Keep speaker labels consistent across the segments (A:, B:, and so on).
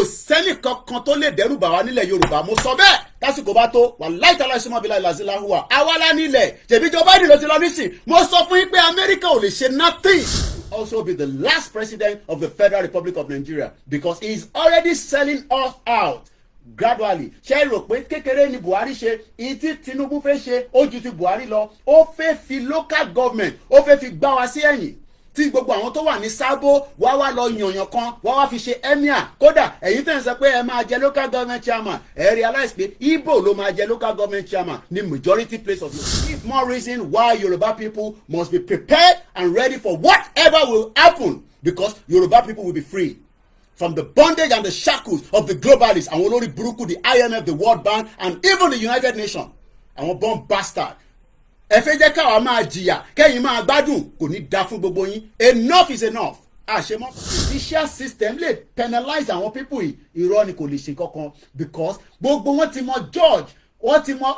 A: kò sẹ́ni kankan tó lè dẹ́rù bà wá nílẹ̀ Yorùbá mo sọ bẹ́ẹ̀ tásìkò bá tó wàláhì tàláhì súnmọ́ bíláhì làzíláhùwà àwa nílẹ̀ ṣèbí Joe Biden ló ti lọ nísìn mo sọ fún yín pé Amẹ́ríkà ò lè ṣe nothing. Also be the last president of the Federal Republic of Nigeria because he is already selling us out gradually. Ṣé rò pé kékeré ni Buhari ṣe èyí tí Tinubu fẹ́ ṣe ó ju ti Buhari lọ ó fẹ́ fi local government ó fẹ́ fi gbá wa sí ẹ̀yìn tí gbogbo àwọn tó wà ní sábó wá lọ yànyàn kan wá fi ṣe emir kódà ẹ̀yin tẹ̀ ń sọ pé ẹ máa jẹ local government chairman ẹ realize pé Igbo ló máa jẹ local government chairman ní majority place of Yorùbá. Give more reason why Yoruba people must be prepared and ready for whatever will happen because Yoruba people will be free from the bondage and the shackles of the globalists àwọn olórí burúkú the IMF the World Bank and even the United Nations àwọn born bastard. Ẹ fẹ́ jẹ́ káwa máa jìyà kẹ́yìn máa gbádùn kò ní dá fún gbogbo yín enough is enough. àṣemọ́ judicial system lè penalize àwọn people yìí irọ́ ni kò lè ṣe kankan because gbogbo wọn ti mọ George wọ́n ti mọ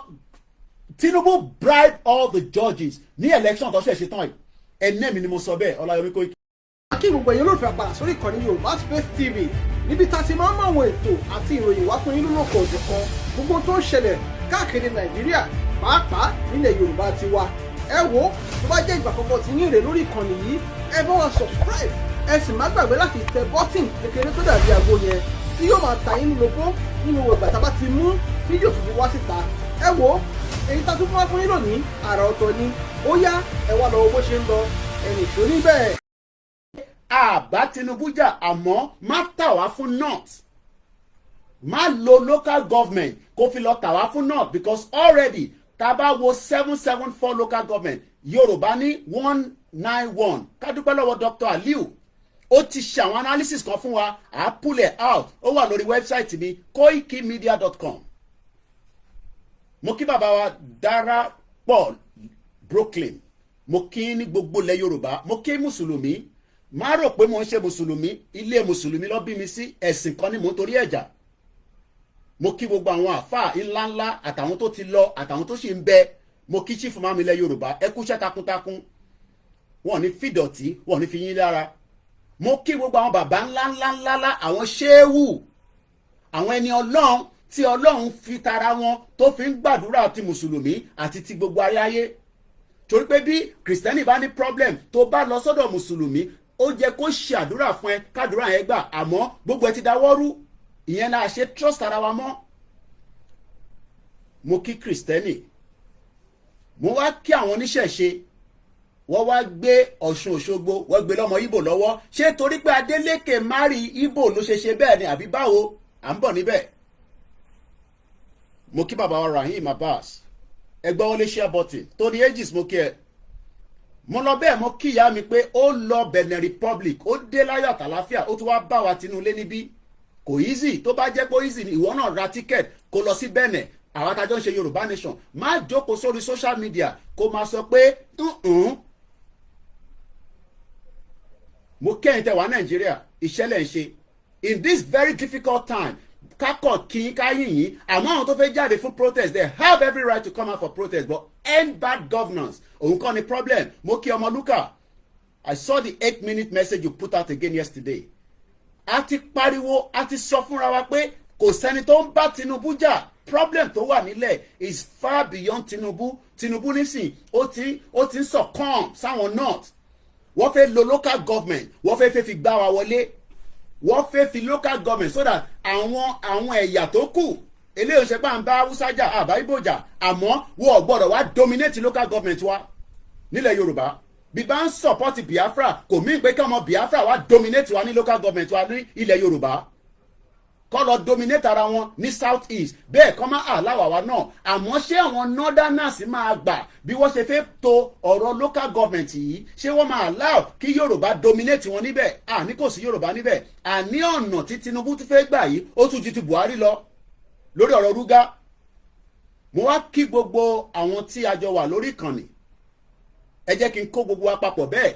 A: Tinubu bribe all the judges ní election tó ṣe tán yìí ẹnẹ́mi ni mo sọ bẹ́ẹ̀ Ọláyọmí Koiki.
B: kí gbogbo ẹ̀yin olóòfẹ́ àpàrà sórí ìkànnì Yorùbá Space TV níbi tá a ti máa ń mọ àwọn ètò àti ìròyìn wá fún yín lónà kọ̀ọ̀dù kan gbogbo tó ń ṣẹlẹ̀ káàkiri Nàìjíríà pàápàá nílẹ̀ Yorùbá ti wá ẹ wo tó bá jẹ́ ìgbà àkọ́kọ́ tí yín rè lórí ìkànnì yìí ẹ bá wa subscribe ẹ sì má gbàgbé láti tẹ bọ́tìn kékeré tó dàbí àgbo yẹn tí yóò máa ta yín lóko nínú ìgbà tá a bá ti mú fídíò tuntun wá síta ẹ wo èyí tá a tún fún wa fún yín lónìí àrà ọ̀tọ̀ ni ó yá ẹ wá lọ bó ṣe ń lọ ẹnì tó níbẹ̀.
A: àbá Tinubu jà àmọ́ má tà wá fún north má lo local government kó fi lọ tà wá fún north because already tá a bá wo 774 local government Yorùbá ní 191 ká dúpẹ́ lọ́wọ́ Dr. Aliu ó ti ṣe àwọn analysis kan fún wa à pull it out ó wà lórí website mi koikimedia.com. mo kí bàbá wa Dára Paul Brooklyn mo kí ní gbogbo ilẹ̀ Yorùbá mo kí mùsùlùmí má rò pé mo ń ṣe mùsùlùmí ilé mùsùlùmí ló bí mi sí ẹ̀sìn kan ni mo ń torí ẹ̀jà mo kí gbogbo àwọn àfáà ńláńlá àtàwọn tó ti lọ àtàwọn tó sì ń bẹ mo kí chief mami ilẹ̀ Yorùbá ẹ kúṣẹ́ takuntakun wọn ní fìdọ̀tí wọn ní fi yín lára mo kí gbogbo àwọn bàbá ńláńláńlá àwọn ṣéwù àwọn ẹni Ọlọ́run tí Ọlọ́run fi tara wọn tó fi ń gbàdúrà ti mùsùlùmí àti ti gbogbo aráyé torí pé bí kìrìsìtẹ́nì bá ní problem tó bá lọ sọ́dọ̀ mùsùlùmí ó jẹ́ kó ṣe àdúrà fún ẹ kádùrà yẹn gbà àmọ́ gbogbo ẹ ti dáwọ́rú ìyẹn náà ṣe trust ara wa mọ́. mo kí kìrìsìtẹ́nì mo wá kí àwọn oníṣẹ̀ṣe wọ́n wá gbé Ọ̀ṣun Òṣogbo wọ́n gbé lọ́mọ Ìgbò lọ́wọ́ ṣé torí pé Adeleke mari Ìgbò ló ṣe bẹ́ẹ̀ ni àbí báwo à ń bọ̀ níbẹ̀. mo kí bàbá wa Rahim Abbas ẹgbẹ́ wọn lè share button Tony Aegis mo kí ẹ mo lọ bẹ́ẹ̀ mo kí ìyá mi pé ó lọ Benin Republic ó dé láyọ̀ àtàláfíà ó tún wá bá wa tinú lé níbí kò easy tó bá jẹ́ pé easy ni ìwọ náà ra ticket kó lọ sí Benin àwọn atajọ́ ń ṣe Yorùbá Nation má jókòó sórí social media kó máa sọ pé mo kẹ́yìn tẹ̀ wá Nàìjíríà ìṣẹ̀lẹ̀ ń ṣe in this very difficult time kákọ̀ kí káyìn yìí àmọ́ àwọn tó fẹ́ jáde fún protest they have every right to come out for protest but end bad governance òun kọ́ ni problem mo kí ọmọ Luka I saw the 8-minute message you put out again yesterday a ti pariwo a ti sọ fúnra wa pé kò sẹ́ni tó ń bá Tinubu jà problem tó wà nílẹ̀ is far beyond Tinubu nísìn ó ti ń succumb sáwọn north wọ́n fẹ́ lo local government wọ́n fẹ́ fi gbá wa wọlé wọ́n fẹ́ fi local government so that àwọn ẹ̀yà tó kù eléyìí ṣe pà ń bá Haúsá jà àbá Ìgbò jà àmọ́ wọ́n ò gbọ́dọ̀ wá dominate local government wa nílẹ̀ Yorùbá bí bá ń support Biafra kò mí pé kí ọmọ Biafra wá dominate wa ní local government wa ní ilẹ̀ Yorùbá kọ́ lọ dominate ara wọn ní south east bẹ́ẹ̀ kọ́ máa àláwà wa náà àmọ́ ṣé àwọn northerners máa gbà bí wọ́n ṣe fẹ́ to ọ̀rọ̀ local government yìí ṣé wọ́n máa allow kí Yorùbá dominate wọn níbẹ̀ àní kò sí Yorùbá níbẹ̀ àní ọ̀nà tí Tinubu ti fẹ́ gbà yìí ó tún ju ti Buhari lọ lórí ọ̀rọ̀ rúgá. mo wá kí gbogbo àwọn tí a jọ wà lórí ìkànnì ẹ jẹ́ kí n kó gbogbo wa papọ̀ bẹ́ẹ̀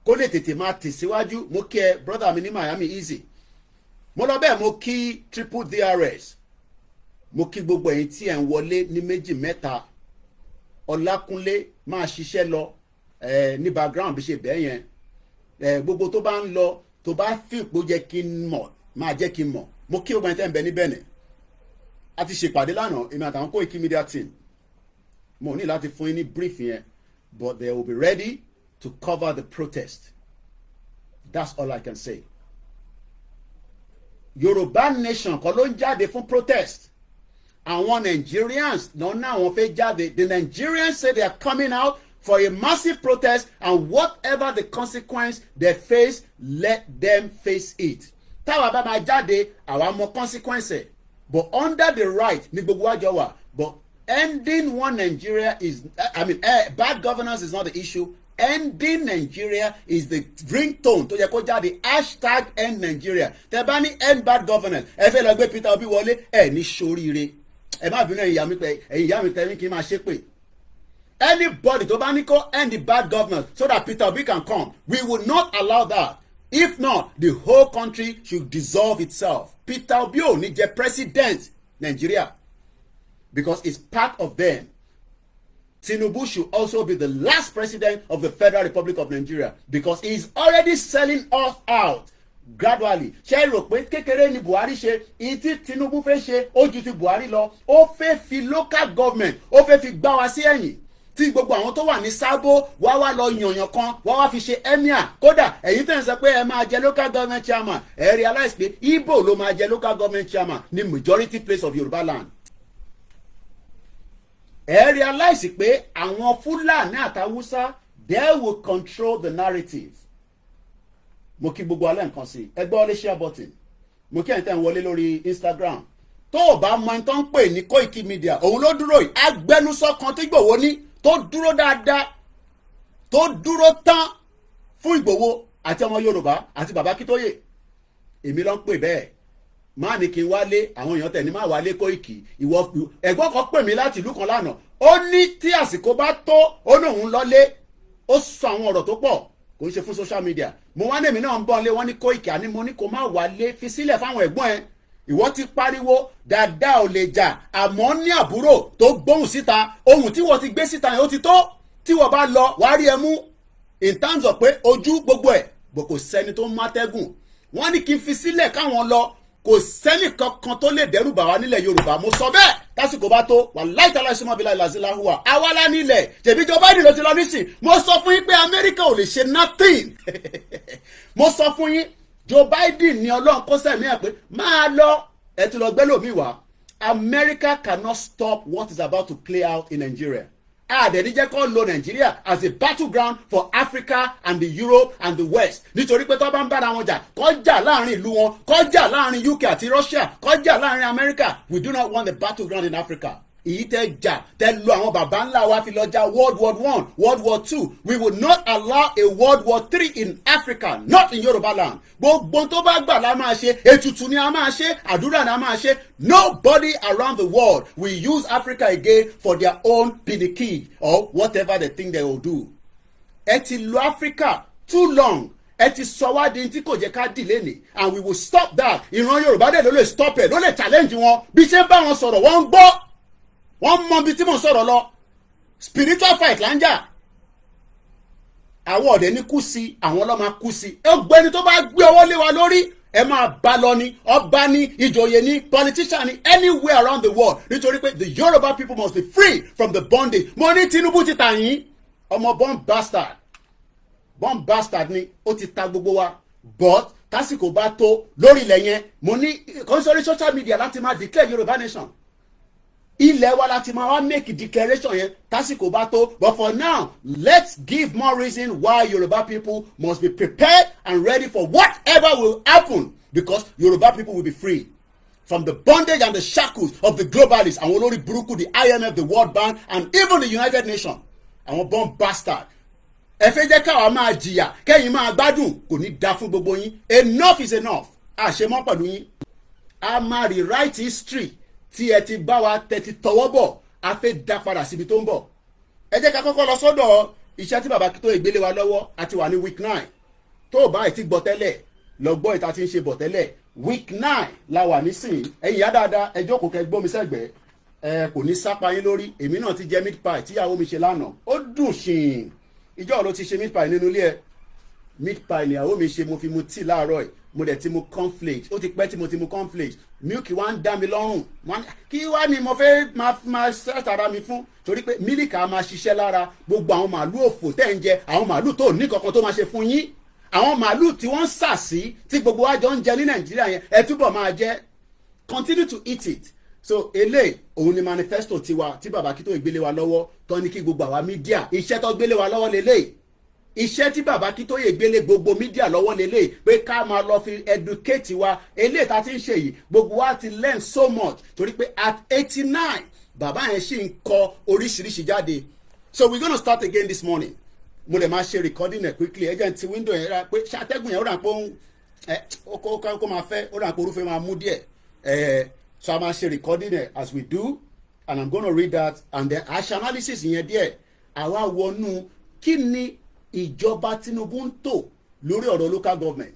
A: kó lè tètè máa tẹ̀síwájú mo kí ẹ brother mi ní Miami easy mo lọ bẹ́ẹ̀ mo kí triple DRS mo kí gbogbo ẹ̀yin tí ẹ̀ ń wọlé ní méjì mẹ́ta Ọlákúnlé máa ṣiṣẹ́ lọ ní background bí ṣe bẹ́ẹ̀ yẹn gbogbo tó bá ń lọ tó bá fi ìpò jẹ́ kí n mọ̀ máa jẹ́ kí n mọ̀. Mo kí ogun ẹ̀tẹ́ ń bẹ ní Benin. A ti ṣèpàdé lánàá èmi àtàwọn Koiki media team. Mo ní láti fún yín ní brief yẹn, but they will be ready to cover the protest. That's all I can say. Yoruba nation kọ́ ló ń jáde fún protest. Àwọn Nigerians náà náà wọ́n fẹ́ jáde. The Nigerians say they are coming out for a massive protest, and whatever the consequence they face, let them face it. Táwa bá máa jáde, àwa mọ consequence. But under the right ní gbogbo àjọ wà. But ending one Nigeria is, bad governance is not the issue. Ending Nigeria is the ringtone tó yẹ kó jáde. Hashtag end Nigeria. Tẹ́ bá ní end bad governance, ẹ fẹ́ lọ gbé Peter Obi wọlé, ẹ ní ṣoríire. Ẹ má bínú ẹ̀yin ìyá mi tẹ́lẹ̀ kí n máa ṣépè. Anybody tó bá ní kó end the bad governance so that Peter Obi can come, we will not allow that. If not, the whole country should dissolve itself. Peter Obi ò ní jẹ́ president Nigeria because it's part of them. Tinubu should also be the last president of the Federal Republic of Nigeria because he is already selling us out gradually. Ṣé rò pé kékeré ni Buhari ṣe, ìtí Tinubu fẹ́ ṣe ó ju ti Buhari lọ? Ó fẹ́ fi local government, ó fẹ́ fi gbá wa sí ẹ̀yìn. Tí gbogbo àwọn tó wà ní Sábó wá lọ yànyàn kan wá fi ṣe emir. Kódà ẹ̀yin tẹ̀ ń sọ pé ẹ máa jẹ local government chairman, ẹ realize pé Igbo ló máa jẹ local government chairman ní majority place of Yoruba land. Ẹ realize pé àwọn Fúlàní àtàwùsá they will control the narrative. Mo kí gbogbo alẹ́ nǹkan sí ẹ gbọ́ lé share button. Mo kí ẹ̀yin tẹ́ ń wọlé lórí Instagram. Tó o bá mọ ẹni tó ń pè ní Koiki media òun ló dúró yìí agbẹnusọ kan tí Ìgbòho ní tó dúró dáadáa tó dúró tán fún Ìgbòho àti ọmọ Yorùbá àti bàbá Akíntóyè. Èmi ló ń pè bẹ́ẹ̀. Má ní kí n wálé àwọn èèyàn tẹ̀ ní má wálé Koiki. Ìwọ ẹ̀gbọ́n kan pè mí láti ìlú kan lánàá. Ó ní tí àsìkò bá tó ó ní òun lọ́lé. Ó sọ àwọn ọ̀rọ̀ tó pọ̀ kò ń ṣe fún social media. Mo wá ní èmi náà ń bọ̀ lé wọ́n ní Koiki àní mo ní kó má wálé fi sílẹ̀ fáwọn ẹ̀gbọ́n ẹ̀. Ìwọ ti pariwo dáadáa ò lè jà àmọ́ ní àbúrò tó gbóhùn síta ohun tí wọ́n ti gbé síta yẹn ó ti tó tí wọ́n bá lọ wàá rí ẹ mú in terms of pé ojú gbogbo ẹ̀ bò kò sẹ́ni tó mátẹ́gùn. Wọ́n ní kí n fi sílẹ̀ káwọn lọ kò sẹ́ni kankan tó lè dẹ́rù bà wá nílẹ̀ Yorùbá. Mo sọ bẹ́ẹ̀ tásìkò bá tó wàláhì tálà ìsúnmọ́ bíi láìláṣílá hùwà awálá nílẹ̀ tèmi Joe Biden ló ti lọ nísìn. Mo sọ fún yín pé Amẹ́ríkà ò lè ṣe nothing. Mo sọ fún yín Joe Biden ni Ọlọ́run kó sẹ́mi ẹ̀ pé máa lọ ẹ ti lọ gbẹ́ lómi wá. America cannot stop what is about to play out in Nigeria. Àdẹ̀ní jẹ́ kó lo Nigeria as a battleground for Africa and the Europe and the West. Nítorí pé tó bá ń bára wọn jà kó jà láàrin ìlú wọn kó jà láàrin UK àti Russia kó jà láàrin America. We do not want the battleground in Africa. Èyí tẹ́ jà tẹ́ lo àwọn bàbá ńlá wa fi lọ jà World War I, World War II. We will not allow a World War III in Africa, not in Yoruba land. Gbogbo tó bá gbà la máa ṣe, ètùtù ni a máa ṣe, àdúrà ni a máa ṣe. Nobody around the world will use Africa again for their own piniki or whatever they think they will do. Ẹ ti lo Africa too long. Ẹ ti sọ wá di tí kò jẹ́ ká dìlé ni, and we will stop that. Ìran Yorùbá dẹ̀ ló lè stop ẹ̀ ló lè challenge wọn. Bí ṣe ń bá wọn sọ̀rọ̀ wọ́n ń gbọ́. Wọ́n mọ ibi tí mò ń sọ̀rọ̀ lọ. Spiritual fight là ń jà. Àwọn ọ̀dẹ́ ní kú sí àwọn ọlọ́mà kú sí. Ọ̀gbẹ́ni tó bá gbé ọwọ́ lé wa lórí ẹ máa bá lọ ni ọba ni ìjòyè ni politician ni anywhere around the world nítorí pé the Yoruba people must be free from the bondage. Mo ní Tinubu ti tà yín ọmọ born bastard ni ó ti ta gbogbo wa but tásìkò bá tó lórí ilẹ̀ yẹn mo ní kọ́ńsọ́rí social media láti máa declare Yoruba nation. Ilẹ̀ wa láti máa wá make declaration yẹn tásìkò bá tó but for now let's give more reason why Yoruba people must be prepared and ready for whatever will happen because Yoruba people will be free from the bondage and the shackles of the globalists àwọn olórí burúkú the IMF the World Bank and even the United Nations àwọn born bastard. Ẹ fẹ́ jẹ́ káwa máa jìyà kẹ́yìn máa gbádùn kò ní da fún gbogbo yín. Enough is enough. Àṣemọ́ pẹ̀lú yín. A máa rewrite history tí ẹ ti bá wa tẹ́tí tọwọ́ bọ̀ a fẹ́ dá padà síbi tó ń bọ̀. Ẹ jẹ́ ká kọ́kọ́ lọ sọ́dọ̀ iṣẹ́ tí bàbá Akíntóyè gbélé wa lọ́wọ́ àti wà ní week 9 tó o bá ẹ̀ ti gbọ́ tẹ́lẹ̀ lọ gbọ́ ìta tí ń ṣe bọ̀ tẹ́lẹ̀ week 9 la wà nísìnyí ẹ̀yin yá dáadáa ẹ jókòó kẹ́ gbómi sẹ́gbẹ̀ẹ́ ẹ kò ní sápá yín lórí èmi náà ti jẹ meat pie tíyàwó mi ṣe lánàá ó dùn ṣìn ìjọ́ ló ti ṣe meat pie nínú ilé ẹ meat pie ìyàwó mi ṣe mo fi mu tea láàárọ̀ ẹ̀ mo dẹ̀ ti mu cornflakes ó ti pẹ́ tí mo ti mu cornflakes milk wá ń dá mi lọ́rùn kí wá ni mo fẹ́ máa ṣẹ́ẹ̀tì ara mi fún torí pé mílíkì á máa ṣiṣẹ́ lára gbogbo àwọn màálù òfò tẹ́ ń jẹ àwọn màálù tó ní kankan tó máa ṣe fún yín àwọn màálù tí wọ́n ń sà sí tí gbogbo wa jọ ń jẹ ní nàìjíríà yẹn ẹ túbọ̀ máa jẹ continue to eat it so eléyìí òun ni manifesto tiwa tí bàbá Akíntóyè gbélé wa lọ́wọ́ tó ní kí gbogbo àwa mídíà iṣẹ́ tó gbélé wa lọ́wọ́ lélẹ́yìí iṣẹ́ tí bàbá Akíntóyè gbélé gbogbo mídíà lọ́wọ́ lélẹ́yìí pé ká máa lọ fi educate wa eléyìí tá a ti ń ṣe yìí gbogbo wa ti learn so much torí pé at 89 bàbá yẹn ṣì ń kọ oríṣiríṣi jáde so we gonna start again this morning mo lè máa ṣe recording ẹ̀ quickly ẹ jẹ́ ti window yẹn rà pé ṣàtẹ́gùn yẹn ó rà pé ó máa fẹ́ ó rà pé orúfẹ́ máa mú díẹ̀ so a máa ṣe recording ẹ̀ as we do and I'm gonna read that and then aṣọ analysis yẹn díẹ̀ àwa wọnú kí ni ìjọba Tinubu ń tò lórí ọ̀rọ̀ local government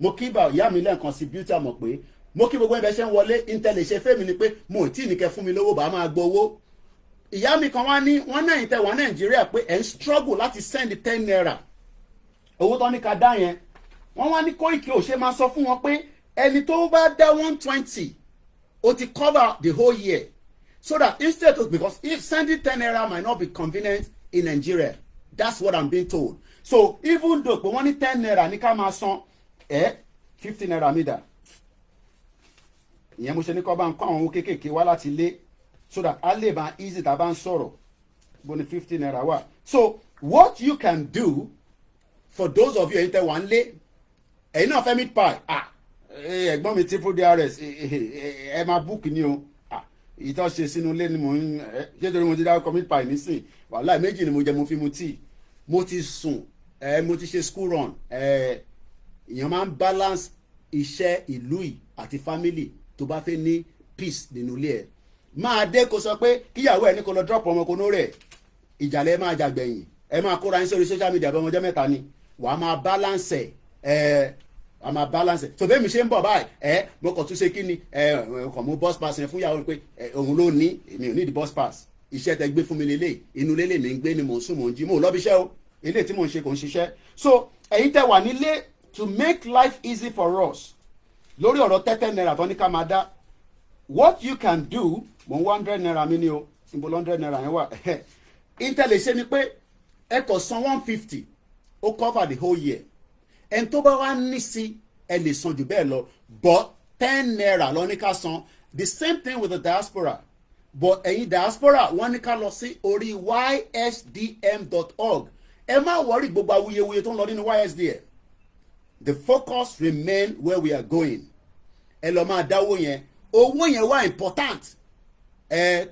A: mo kí bá ìyá mi lẹ́ẹ̀kan sí beauty àmọ̀ pé mo kí gbogbo ẹbẹ̀ ṣe ń wọlé intel ṣe fẹ́mi ni pé mo ì tí ì ní kẹ́ fún mi lówó bá máa gbowó ìyá mi kan wá ní wọ́n náà yìí tẹ̀ wá Nàìjíríà pé ẹ̀ ń struggle láti send 10 naira owó tó ní ká dá yẹn wọ́n wá ní Koiki ò ṣe máa sọ fún wọn pé ẹni tó bá dá 120 ó ti cover the whole year so that instead of because if sending 10 naira might not be convenient in Nigeria that's what I'm being told so even though pé wọ́n ní 10 naira ní ká máa san 50 naira mi dà ìyẹn mo ṣe ní kọ́ bá ń kọ́ àwọn owó kéékèèké wá láti ilé so that a lè máa easy tá a bá ń sọ̀rọ̀ bó ní 50 naira wà so what you can do for those of you ẹ̀yin tẹ́ wà ń lé ẹ̀yin náà fẹ́ meat pie ẹ̀gbọ́n mi triple DRS ẹ máa book ni o ìtọ́ ṣe sínú ilé ni mo ń ṣé torí mo ti dárúkọ meat pie nísìn wàhálà méjì ni mo jẹ mo fi mu tíì mo ti sùn mo ti ṣe school run èèyàn máa ń balance iṣẹ́ ìlú yìí àti family tó bá fẹ́ ní peace nínú ilé ẹ̀ máa dé kó sọ pé kíyàwó ẹ̀ ní kó lọ drop ọmọ kó nó rẹ̀ ìjàlẹ̀ máa jàgbẹ̀yìn ẹ máa kóra yín sórí social media bí ọmọdé mẹ́ta ni wàá máa balance wàá máa balance so bẹ́ẹ̀ mi ṣe ń bọ̀ báyìí mo kàn tún ṣe kí ni kàn mú bus pass yẹn fún ìyàwó pé òun ló ní èmi ò ní di bus pass iṣẹ́ tẹ gbé fún mi lélẹ̀ inú lélẹ̀ mi ń gbé ni mò ń sùn mò ń jí mò ń lọ bí iṣẹ́ o ilé tí mò ń ṣe kò ń ṣiṣẹ́ so ẹ̀yin tẹ wà nílé to make life easy for us lórí ọ̀rọ̀ 10 naira tó ní ká máa dá what you can do mo ń 100 naira mi ni o ìbò 100 naira yẹn wà intel ṣe ni pé ẹ kò san 150 ó cover the whole year ẹni tó bá wá ní sí ẹ lè san jù bẹ́ẹ̀ lọ but 10 naira lọ ní ká san the same thing with the diaspora but ẹ̀yin diaspora wọ́n ní ká lọ sí orí ysdm.org ẹ má wọrí gbogbo awuyewuye tó ń lọ nínú ysdm the focus remain where we are going ẹ lọ máa dáwó yẹn owó yẹn wà important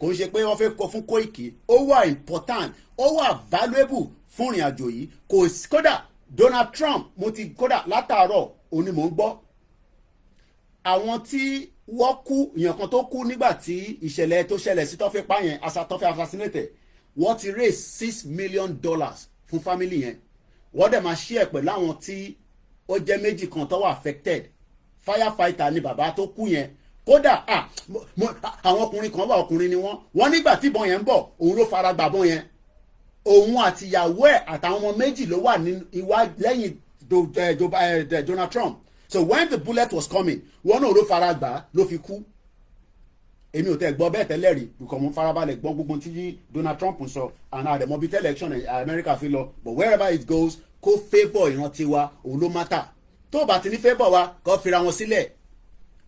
A: kò ń ṣe pé wọ́n fẹ́ kọ fún Koiki ó wà important ó wà valuable fún ìrìn àjò yìí kò kódà Donald Trump mo ti kódà látàárọ̀ òní mò ń gbọ́ àwọn tí wọ́n kú èèyàn kan tó kú nígbà tí ìṣẹ̀lẹ̀ tó ṣẹlẹ̀ sí tọ́fẹ́ pa yẹn tọ́fẹ́ assassinated wọ́n ti raise $6 million fún family yẹn wọ́n dẹ̀ máa share pẹ̀lú àwọn tí ó jẹ́ méjì kan tó wà affected firefighter ni bàbá tó kú yẹn kódà àwọn ọkùnrin kan wà ọkùnrin ni wọ́n nígbà tí ìbọn yẹn ń bọ̀ òun ló fara gbàbọn yẹn òun àti ìyàwó ẹ̀ àtàwọn ọmọ méjì ló wà ní lẹ́yìn Donald Trump so when the bullet was coming wọn náà ló fara gbà ló fi kú èmi ò tẹ́ gbọ́ bẹ́ẹ̀ tẹ́lẹ̀ rí because mo farabalẹ̀ gbọ́ gbogbo tí Donald Trump ń sọ and àdèmọ́ bíi election America fi lọ but wherever it goes kó favour ìrántí wa òun ló matter tó bá ti ní favour wa kó fira wọn sílẹ̀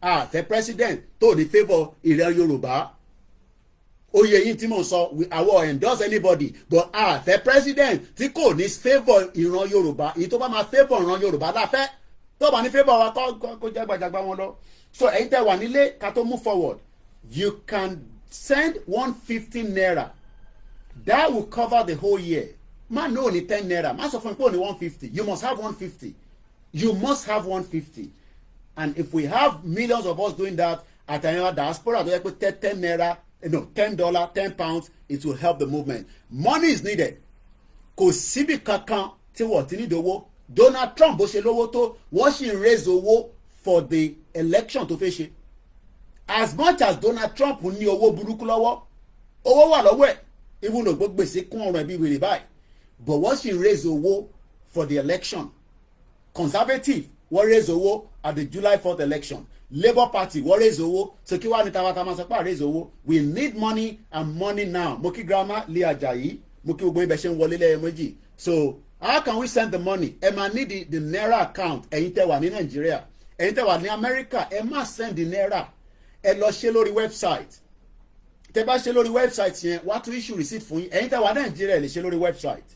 A: àfẹ́ president tó ní favour ilẹ̀ Yorùbá oyè yìí tí mo sọ àwọ̀ endorse anybody but àfẹ́ president tí kò ní favour ìran Yorùbá èyí tó bá máa favour ìran Yorùbá láfẹ́ tó bá ní favour wa kó jágbàjàgbà wọn lọ so ẹ̀yin tẹ́ wà nílé ká tó move forward you can send 150 naira that will cover the whole year má no ní 10 naira má sọ fún mi pé ó ní 150 you must have 150 you must have 150 and if we have millions of us doing that àtàyàn diaspora tó yẹ pé 10 naira no $10 £10 it will help the movement money is needed kò síbi kankan tí wọ́n ti ní owó Donald Trump bó ṣe lówó tó wọ́n sì ń raise owó for the election tó fẹ́ ṣe as much as Donald Trump ní owó burúkú lọ́wọ́ owó wà lọ́wọ́ ẹ̀ even though gbogbo gbèsè kún ọ̀rọ̀ ẹ̀bí wèrè báyìí but wọ́n sì ń raise owó for the election Conservative wọ́n raise owó at the July 4th election. Labour Party wọ́n raise owó. So kí wàá ní tàwa máa sọ pé raise owó. We need money and money now. Mo kí grandma Lé Ajayi, mo kí gbogbo ibẹ̀ ṣe ń wọlé lẹ́yìn méjì. So how can we send the money? Ẹ máa need the naira account. Ẹ̀yin tẹ́ wà ní Nàìjíríà, ẹ̀yin tẹ́ wà ní America, ẹ máa send the naira. Ẹ lọ ṣe lórí website. Tẹ́ bá ṣe lórí website yẹn, wá tún issue receipt fún yín. Ẹ̀yin tẹ́ wà ní Nàìjíríà lè ṣe lórí website.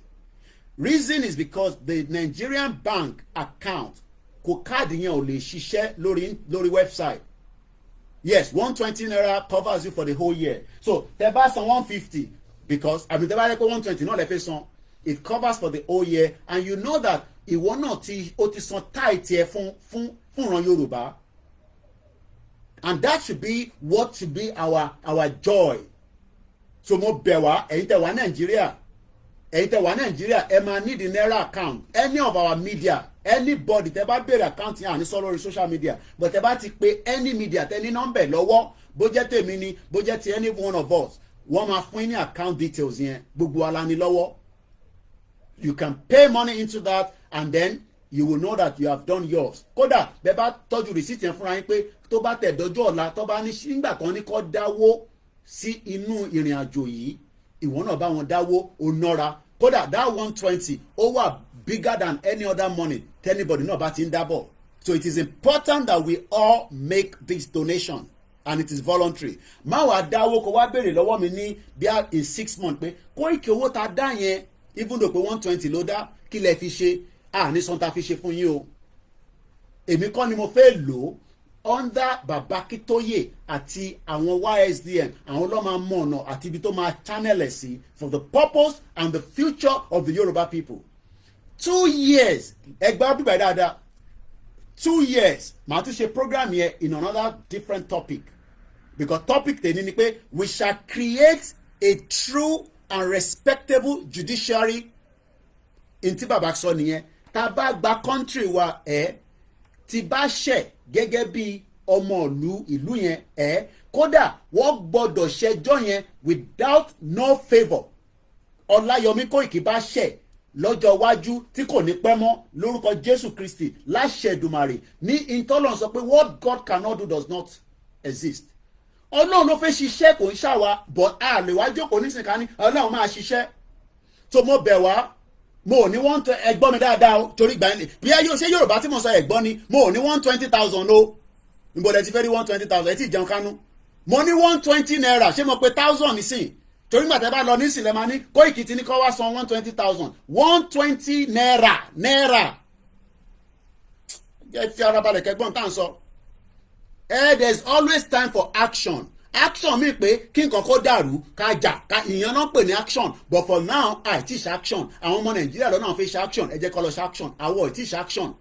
A: Reason is because the Nigerian bank account kò káàdì yẹn ò lè ṣiṣẹ́ lórí website. Yes, 120 naira covers you for the whole year. So tẹ́ bá san 150 because tẹ́ bá yẹ pé 120 náà lè fẹ́ san, it covers for the whole year, and you know that ìwọ náà ó ti san tight yẹ fún ran Yorùbá, and that should be what should be our joy. So mo bẹ̀ wá ẹ̀yin tẹ́ wà Nàìjíríà, ẹ máa need the naira account. Any of our media, anybody tẹ́ bá béèrè account yẹn àní sọ lórí social media, but tẹ́ bá ti pè any media tẹ́ ní nọ́mbẹ̀ lọ́wọ́, bó jẹ́ tèmi ni, bó jẹ́ ti any one of us, wọ́n máa fún ní account details yẹn, gbogbo ala ni lọ́wọ́. You can pay money into that, and then you will know that you have done yours. Kódà bẹ́ẹ̀ bá tọ́jú receipt yẹn fúnra yín pé tó bá tẹ̀ dọ́jọ́ ọ̀la tó bá ní nígbà kan ní kó dáwó sí inú ìrìn àjò yìí, ìwọ náà bá wọn dáwó ó nọ́ra. Kódà that 120 ó wà bigger than any other money anybody náà bá ti ń dábọ̀. So it is important that we all make this donation, and it is voluntary. Má wàá dáwó kó wá béèrè lọ́wọ́ mi ní bí in 6 months pé Koiki owó ta dá yẹn, even though pé 120 ló dá, kí lẹ fi ṣe? Ní sọ́ńtà fi ṣe fún yín o. Èmi kọ́ ni mo fẹ́ lò ó. Under Baba Kitoye àti àwọn YSDM, àwọn ló máa mọ ọ̀nà àti ibi tó máa channel ẹ̀ sí for the purpose and the future of the Yoruba people. 2 years ẹgbẹ́ bíbẹ̀ dáadáa, 2 years màá tún ṣe program yẹn in another different topic, because topic tèmi ni pé we shall create a true and respectable judiciary. In tí bàbá sọ nìyẹn, tá a bá gba country wa tí bá ṣẹ̀ gẹ́gẹ́ bí ọmọ ìlú yẹn kódà wọ́n gbọ́dọ̀ ṣẹjọ́ yẹn without no favour. Ọláyọmí Koiki bá ṣẹ̀ lọ́jọ́ iwájú tí kò ní pẹ́ mọ́ lórúkọ Jésù Kristi láṣẹ Èdùmàrè ní intolon sọ pé what God cannot do does not exist. Ọlọ́run ló fẹ́ ṣiṣẹ́ kò ń ṣàwà, but a lè wá jókòó nísìnyí ní Ọlọ́run máa ṣiṣẹ́. So mo bẹ̀ wá, mo ò ní ẹgbọ́n mi dáadáa o, torí gbà ní bí ẹ yóò ṣe Yorùbá tí mo sọ ẹ̀gbọ́n ni, mo ò ní 120,000 o. Ìbọ̀dẹ̀ ti fẹ́ rí 120,000 ẹ ti jẹun kánú. Mo ní 120 naira, ṣé mo pe 1,000 nísìn? Torí gbàtẹ́ bá lọ nísìn lẹ́ máa ní Koiki ti ní kọ́ wá san 120,000. 120 naira. Ẹ fi ara balẹ̀ kẹgbọ́n tá à ń sọ. There is always time for action. Action mi pé kí nǹkan kó dàrú ká jà ká ìyẹn náà pè ní action, but for now àìtí ṣe action. Àwọn ọmọ Nàìjíríà lọ́nà fi ṣe action, ẹ jẹ́ kó lọ ṣe action. Àwọn àìtí ṣe action.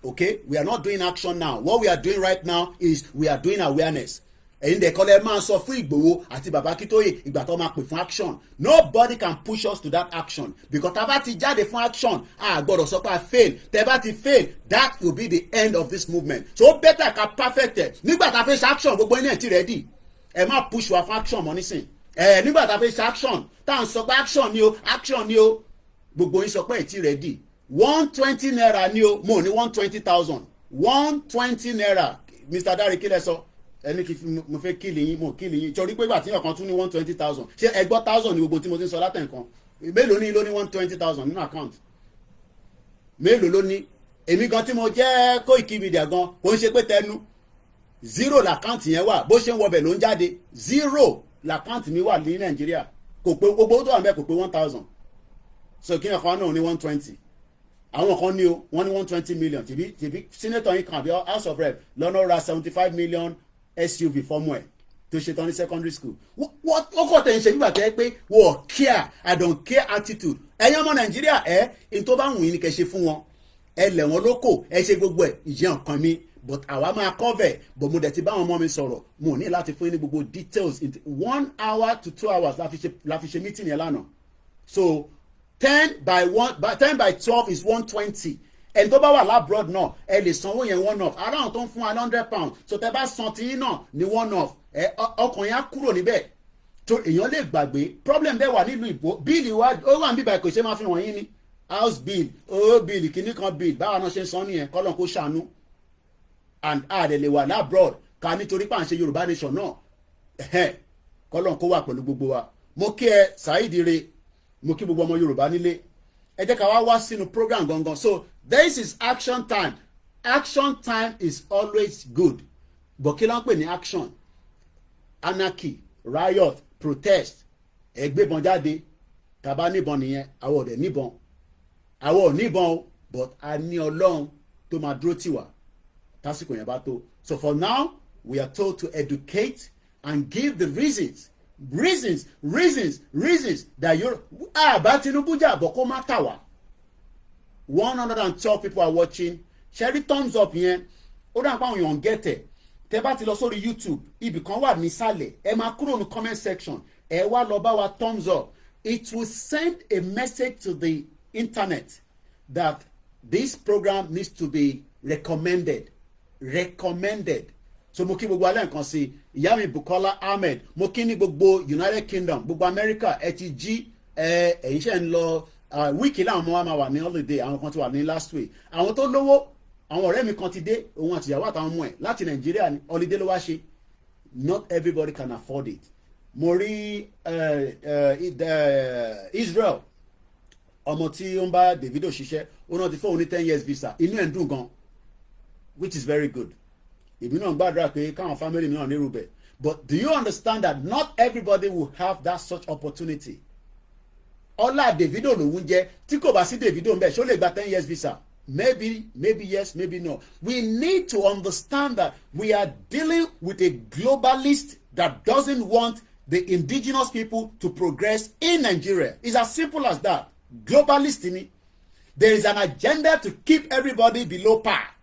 A: Okay, we are not doing action now. What we are doing right now is we are doing awareness. Ẹ̀yin dẹ̀ kọ́lẹ̀ máa sọ fún Igboho àti Baba Kitoye ìgbà tó máa pè fún action. Nobody can push us to that action, because tá a bá ti jáde fún action a gbọ́dọ̀ sọ pé a fail. Tẹ́ bá ti fail, that will be the end of this movement. So better ká perfect ẹ̀ nígbà tá a fẹ́ ṣe action gbogbo ẹni ẹ̀ ti ready. Ẹ má push wa fún action mọ́ nísìn. Nígbà tá a fẹ́ ṣe action tá à ń sọ pé action ni o gbogbo yín sọ pé ẹ̀ ti ready. 120 naira ni o, mo ní 120,000. 120 naira. Mr. Dari kí lẹ sọ? Ẹni kì í mo fẹ́ kílì yín, mo kílì yín. Torí pé ìgbà tí ọ̀kan tún ní 120,000. Ṣé ẹgbọ́ 1,000 ni gbogbo tí mo ti ń sọ látẹ̀ǹkan? Mélòó ní ló ní 120,000 nínú account? Mélòó ló ní? Èmi gan tí mo jẹ́ Koiki Media gan, kò ń ṣe pé tẹnu. 0 l'account yẹn wà, bó ṣe ń wọbẹ̀ ló ń jáde. 0 l'account mi wà ní Nàìjíríà. Kò pé gbogbo tó wà mẹ́ kò pé 1,000. So kí ọ̀kan náà ní 120. Àwọn kan ní o, wọ́n ní 120 million. Tìbí senator yìí kan àbí House of Rep lọ́nà ra 75 million SUV fọ́mù ẹ̀ tó ṣe tán ní secondary school. Ó kọ̀ tẹ̀ ń ṣe nígbà tẹ́ pé wọ́n care, I don't care attitude. Ẹ̀yin ọmọ Nàìjíríà in tó bá wù yín ni kẹ́ ṣe fún wọn. Ẹ lẹ̀ wọ́n lóko, ẹ ṣe gbogbo ẹ̀, ìyẹn ọ̀kan mi. But àwa máa cover, but mo dẹ̀ ti bá àwọn ọmọ mi sọ̀rọ̀, mo ní láti fún yín ní gbogbo details. 1 hour to 2 hours la fi ṣe meeting yẹn lánàá. So 10 by 12 is 120. Ẹni tó bá wà lábroad náà ẹ lè sanwó yẹn one off. Ara àwọn tó ń fún wa £100. So tẹ bá san tí yín náà ní one off. Ọkàn yẹn á kúrò níbẹ̀. tó èèyàn lè gbàgbé problem bẹ́ẹ̀ wà nílùú ìbò bíìlì wa ó wà níbí báyìí kò ṣe máa fi wọ̀nyí ni house bill owó bill kìíní kan bill báwa náà ṣe ń san nìyẹn kọ́lọ́n kó ṣàánú and àdèlè wà labroad ká nítorí pà ń ṣe Yorùbá nation náà kọ́lọ́n kó wà pẹ̀lú gbogbo wa. Mo kí ẹ Saheed Ire, mo kí gbogbo ọmọ Yorùbá nílé, ẹ jẹ́ ká wá sínú program gangan. So this is action time. Action time is always good, but kí ló ń pè ní action? Anarchy, riot, protest, ẹgbẹ́bọn jáde, tàbá níbọn nìyẹn, àwọn ọ̀dẹ̀ níbọn, àwọn ò níbọn o, but a ní Ọlọ́run tó máa dúró tì wá tásìkò yẹn bá tó. So for now we are told to educate and give the reasons that you're bá Tinubu jà bọ̀ kó má tà wá. 112 people are watching. Ṣẹ́rí thumbs up yẹn ó dáhùn pé àwọn èèyàn ń gẹ̀tẹ̀. Tẹ́ bá ti lọ sórí YouTube ibì kan wà nísàlẹ̀ ẹ máa kúrò ní comment section ẹ wá lọ bá wa thumbs up. It will send a message to the internet that this program needs to be recommended. So mo kí gbogbo alẹ́ nǹkan sí ìyá mi Bukola Ahmed, mo kí ní gbogbo United Kingdom, gbogbo America ẹ ti jí ẹ̀yin ṣe ń lọ wíìkì láwọn ọmọ wa máa wà ní holiday, àwọn kan ti wà ní last week. Àwọn tó lówó àwọn ọ̀rẹ́ mi kan ti dé òun àtìyàwó àtàwọn ọmọ ẹ̀ láti Nàìjíríà ní holiday ló wá ṣe. Not everybody can afford it. Mo rí Israel ọmọ tí ó ń bá Davido ṣiṣẹ́ ó náà ti fóun ní 10 years visa, inú ẹ̀ ń dùn gan, which is very good. Èmi náà gbàdúrà pé káwọn family mi náà nírú bẹ̀. But do you understand that not everybody will have that such opportunity? Ọlá Davido lòun jẹ́ tí kò bá sí Davido ń bẹ̀ ṣó lè gba 10 years visa? Maybe yes, maybe no. We need to understand that we are dealing with a globalist that doesn't want the indigenous people to progress in Nigeria. It's as simple as that. Globalist in it. There is an agenda to keep everybody below par.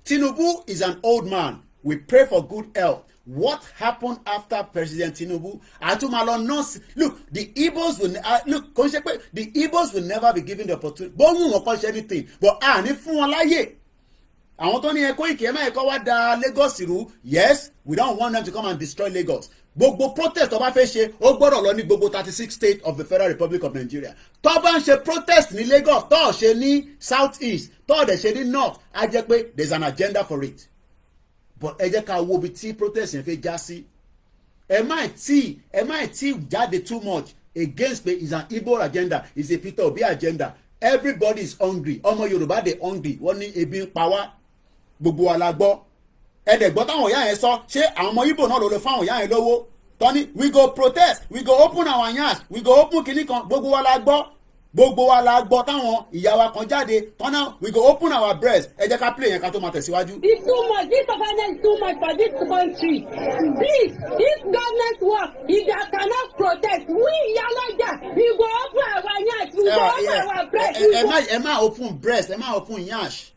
A: Tinubu is an old man. We pray for good health. What happened after President Tinubu? Look, the Igbos will the Igbos will never be given the opportunity. But we won't cause anything. But if you want to àwọn tó ní Koiki ẹ má ẹ̀kọ́ wá da Lagos rú. Yes, we don't want them to come and destroy Lagos. Gbogbo protest tó bá fẹ́ ṣe ó gbọ́dọ̀ lọ ní gbogbo 36 states of the Federal Republic of Nigeria. Tó bá ń ṣe protest ní Lagos tó ṣe ní South East tó dẹ̀ ṣe ní North á jẹ́ pé there is an agenda for it. But ẹ jẹ́ ká wo ibi tí protest yẹn fẹ́ já sí. Ẹ má tí jáde too much against pé is an Igbo agenda, is a Peter Obi agenda. Everybody is hungry. Ọmọ Yorùbá dey hungry. Wọ́n ní ebi ń pa wá. Gbogbo wa la gbọ́ ẹ̀dẹ̀gbọ́ táwọn ìyá yẹn sọ ṣé àwọn ọmọ Ìgbò náà ló lè fáwọn ìyá yẹn lówó tọ́ni we go protest, we go open our yansh, we go open kìíní kan. Gbogbo wa la gbọ́ táwọn ìyá wa kan jáde tọ́nà we go open our breast. Ẹ jẹ́ ká play yẹn ká tó máa tẹ̀síwájú.
C: It's too much. This awareness is too much for this country. Please, if government work, if they cannot protest, we Yalaja, we go open our yansh, we go open our breast.
A: Ẹ má open breast, ẹ má open yansh.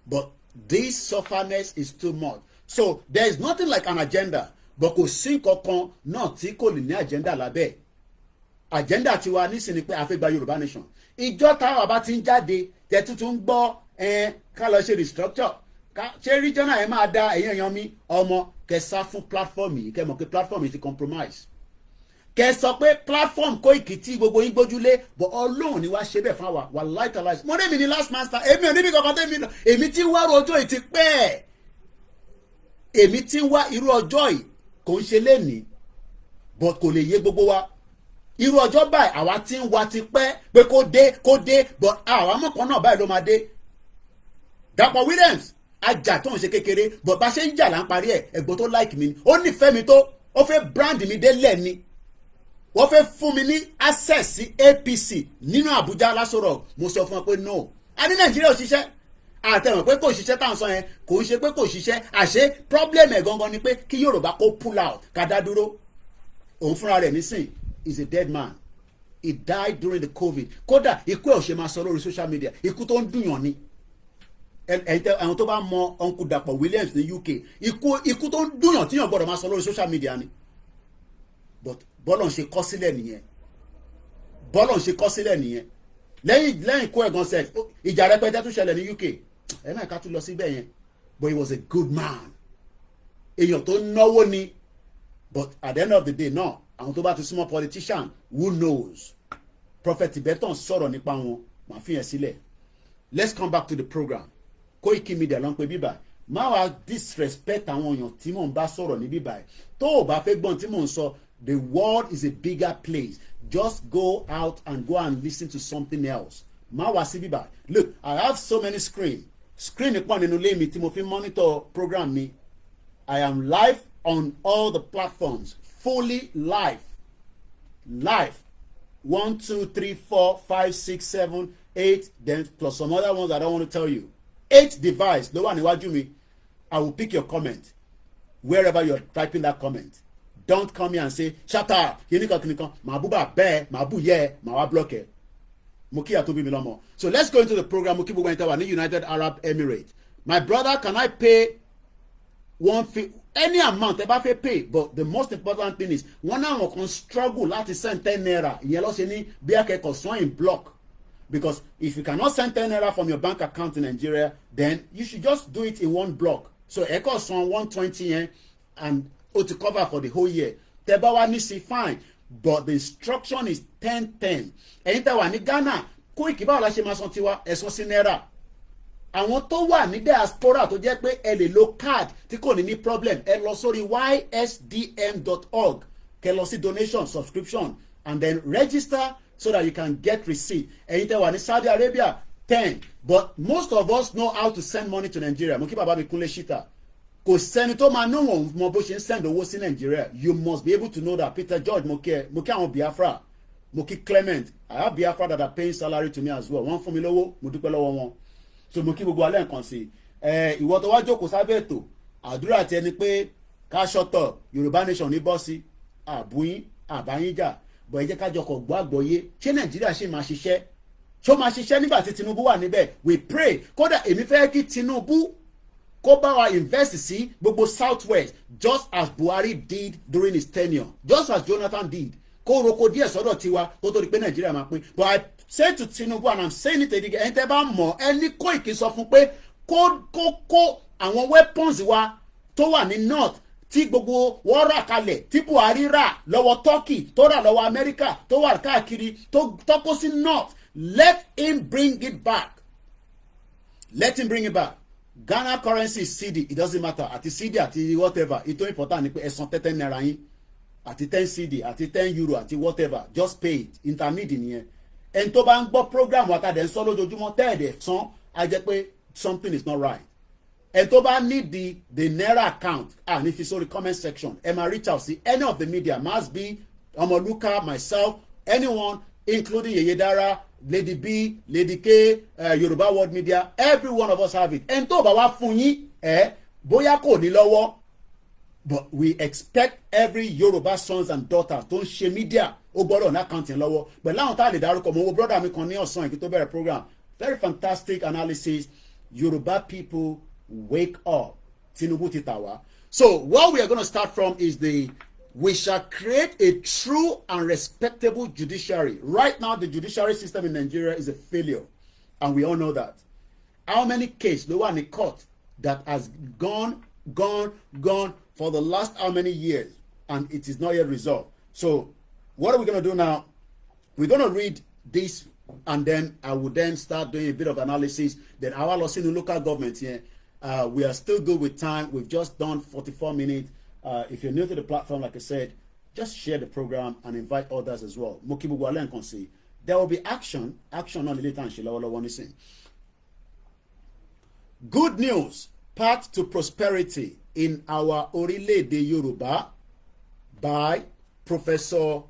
A: But this sufferness is too much. So there is nothing like an agenda. But kò sí kankan náà tí kò lè ní agenda lábẹ́. Agenda tiwa nísìnyí pé a fẹ́ gba Yorùbá nation. Ìjọ táwọn bá ti ń jáde tẹ tuntun ń gbọ́ ká lọ ṣe restructure. Ṣé regional ẹ máa da ẹ̀yìn èèyàn mi ọmọ kẹsà fún platform yìí kẹ mọ̀ pé platform yìí ti compromise. Kẹ sọ pé platform Koiki tí gbogbo yín gbójúlé but Ọlọ́run ni wàá ṣe bẹ́ẹ̀ fún wa light alive. Mo ní mi ní last man star èmi ò níbi kankan tẹ́mi lọ èmi tí ń wá ọjọ́ yìí ti pẹ́ èmi tí ń wá irú ọjọ́ yìí kò ń ṣe lénìí but kò lè yé gbogbo wa irú ọjọ́ báyìí àwa tí ń wá ti pẹ́ pé kó dé but àwa mọ̀kàn náà báyìí ló máa dé. Dàpọ̀ Williams ajá tó ń ṣe kékeré but bá ṣe ń jà là ń parí ẹ̀ ẹ̀gbọ́n tó like mi ó nífẹ̀ẹ́ mi tó ó fẹ́ brand mi dé lẹ́ni wọ́n fẹ́ fún mi ní access sí APC nínú Àbújá lásọ̀rọ̀ mo sọ fún wọn pé no a ní Nàìjíríà ò ṣiṣẹ́ àtẹ̀wọ̀n pé kò ṣiṣẹ́ táwọn sọ yẹn kò ń ṣe pé kò ṣiṣẹ́ àṣé problem ẹ̀ gangan ni pé kí Yorùbá kó pull out ká dá dúró òun fúnra rẹ̀ nísìn is a dead man. He died during the COVID. Kódà ikú ẹ̀ ò ṣe máa sọ lórí social media ikú tó ń dùnyàn ni àwọn tó bá mọ Uncle Dapò Williams ní UK ikú tó ń dùnyàn tíyàn gbọ́dọ̀ máa sọ lórí social media ni but bọ́lọ̀ ń ṣe kọ́ sílẹ̀ nìyẹn lẹ́yìn ikú ẹ̀gàn sef ìjà rẹpẹtẹ tún ṣẹlẹ̀ ní UK ẹ̀ náà ká tún lọ síbẹ̀ yẹn but he was a good man èèyàn tó náwó ni but at the end of the day náà àwọn tó bá ti súnmọ́ politician who knows Prophet Tibetan sọ̀rọ̀ nípa wọn màá fi yẹn sílẹ̀. Let's come back to the program. Koiki Media ló ń pe bíbà má wàá disrespect àwọn èèyàn tí mò ń bá sọ̀rọ̀ ní bíbà tó o bá fẹ́ gbọ́n tí mò ń sọ the world is a bigger place. Just go out and go and listen to something else. Má wá sí bíbà. Look, I have so many screen pọ̀ nínú ilé mi tí mo fi monitor program mi. I am live on all the platforms, fully live. 1, 2, 3, 4, 5, 6, 7, 8, then plus some other ones I don't want to tell you. 8 device ló wà níwájú mi. I will pick your comment wherever you're typing that comment. Don't come here and say shut up kìnìkan màá bú bà bẹ́ẹ̀ màá bú yẹ màá wá block ẹ. Mo kí àtúbí mi lọ́mọ. So let's go into the program. Mo kí gbogbo ẹni tẹ́ wà ní United Arab Emirates. My brother, can I pay any amount ẹ bá fẹ́ pay, but the most important thing is wọ́n náà wọ́n kan struggle láti send 10 naira ìyẹn lọ́sẹ̀ ní bí akẹ́kọ̀ọ́ sàn in block. Because if you cannot send 10 naira from your bank account in Nigeria, then you should just do it in one block. So ẹ kọ́ san 120 yẹn and o to cover for the whole year. Tẹ́ bá wá ní sí fine, but the instruction is 10-10. Ẹ̀yin tẹ́ wà ní Ghana, Koiki báwo la ṣe máa san tiwa ẹ̀sán sí náírà. Àwọn tó wà ní diaspora tó jẹ́ pé ẹ lè lo card tí kò ní problem ẹ lọ sórí ysdm.org kẹ́ lọ sí donation subscription and then register so that you can get receipt. Ẹ̀yin tẹ́ wà ní Saudi Arabia 10, but most of us know how to send money to Nigeria. Mo kí bàbá mi Kúnlé Shita. Kò sẹ́ni tó máa know wọn mọ bó ṣe ń send owó sí Nigeria. You must be able to know that. Peter George mo kí àwọn Biafra, mo kí Clement. I have Biafra that are paying salary to me as well. Wọ́n fún mi lówó, mo dúpẹ́ lọ́wọ́ wọn. So mo kí gbogbo alẹ́ nǹkan sí ìwọ tó wá jókòó sábẹ́ ètò àdúrà tí ẹni pé ká ṣọ́tọ̀ Yorùbá nation ní bọ́sí àbúyín àbáyínjà bọ̀ ẹ jẹ́ ká jọkọ̀ gbọ́ àgbọ́yé ṣé Nàìjíríà ṣì máa ṣiṣẹ́ ṣó máa ṣiṣẹ́ nígbà tí Tinubu wà níbẹ̀. We pray kódà èmi fẹ́ kí Tinubu kó bá wa invest sí gbogbo Southwest just as Buhari did during his tenure, just as Jonathan did. Kó roko díẹ̀ sọ́dọ̀ tiwa kó tó di pé Nàìjíríà máa pín. But I say to Tinubu and I'm saying it again, ẹni tẹ́ bá mọ̀ ẹni Koiki sọ fún pé kó àwọn weapons wa tó wà ní north tí gbogbo wọ́n rà kalẹ̀ tí Buhari rà lọ́wọ́ Turkey tó rà lọ́wọ́ America tó wà káàkiri tó kó sí north, let him bring it back. Let him bring it back. Ghana currency is CD, it doesn't matter àti CD àti whatever ìtò important ni pé ẹ̀sán 10 naira yín àti 10 CD àti 10 euro àti whatever, just pay it. Intermediate nìyẹn. Ẹni tó bá ń gbọ́ program wàtàdé ń sọ lójoojúmọ́ tẹ́ẹ̀dẹ̀ sán á jẹ́ pé something is not right. Ẹni tó bá need the naira account and if it's on the comment section ẹ máa reach out sí any of the media, must be Ọmọlúkà, myself, anyone including Yeyedara, Lady B, Lady K, Yoruba World Media, every one of us have it. Ẹni tó bá wá fún yín bóyá kò ní lọ́wọ́, but we expect every Yoruba sons and daughters tó ń ṣe media ó gbọ́dọ̀ ní àkáǹtì lọ́wọ́. But láwọn tá a lè dárúkọ mọ́ owó brother mi kan ní ọ̀sán ìkí tó bẹ̀rẹ̀ program, very fantastic analysis. Yoruba people wake up. Tinubu ti tà wá. So what we are going to start from is we shall create a true and respectable judiciary. Right now the judiciary system in Nigeria is a failure and we all know that. How many cases ló wà ní court that has gone for the last how many years and it is not yet resolved? So what are we going to do now? We're going to read this and then I will then start doing a bit of analysis. Then I will also in the local government here. We are still good with time. We've just done 44 minutes. If you're new to the platform, like I said, just share the program and invite others as well. There will be action on the later and good news, path to prosperity in our Orílẹ̀-èdè Yoruba by Professor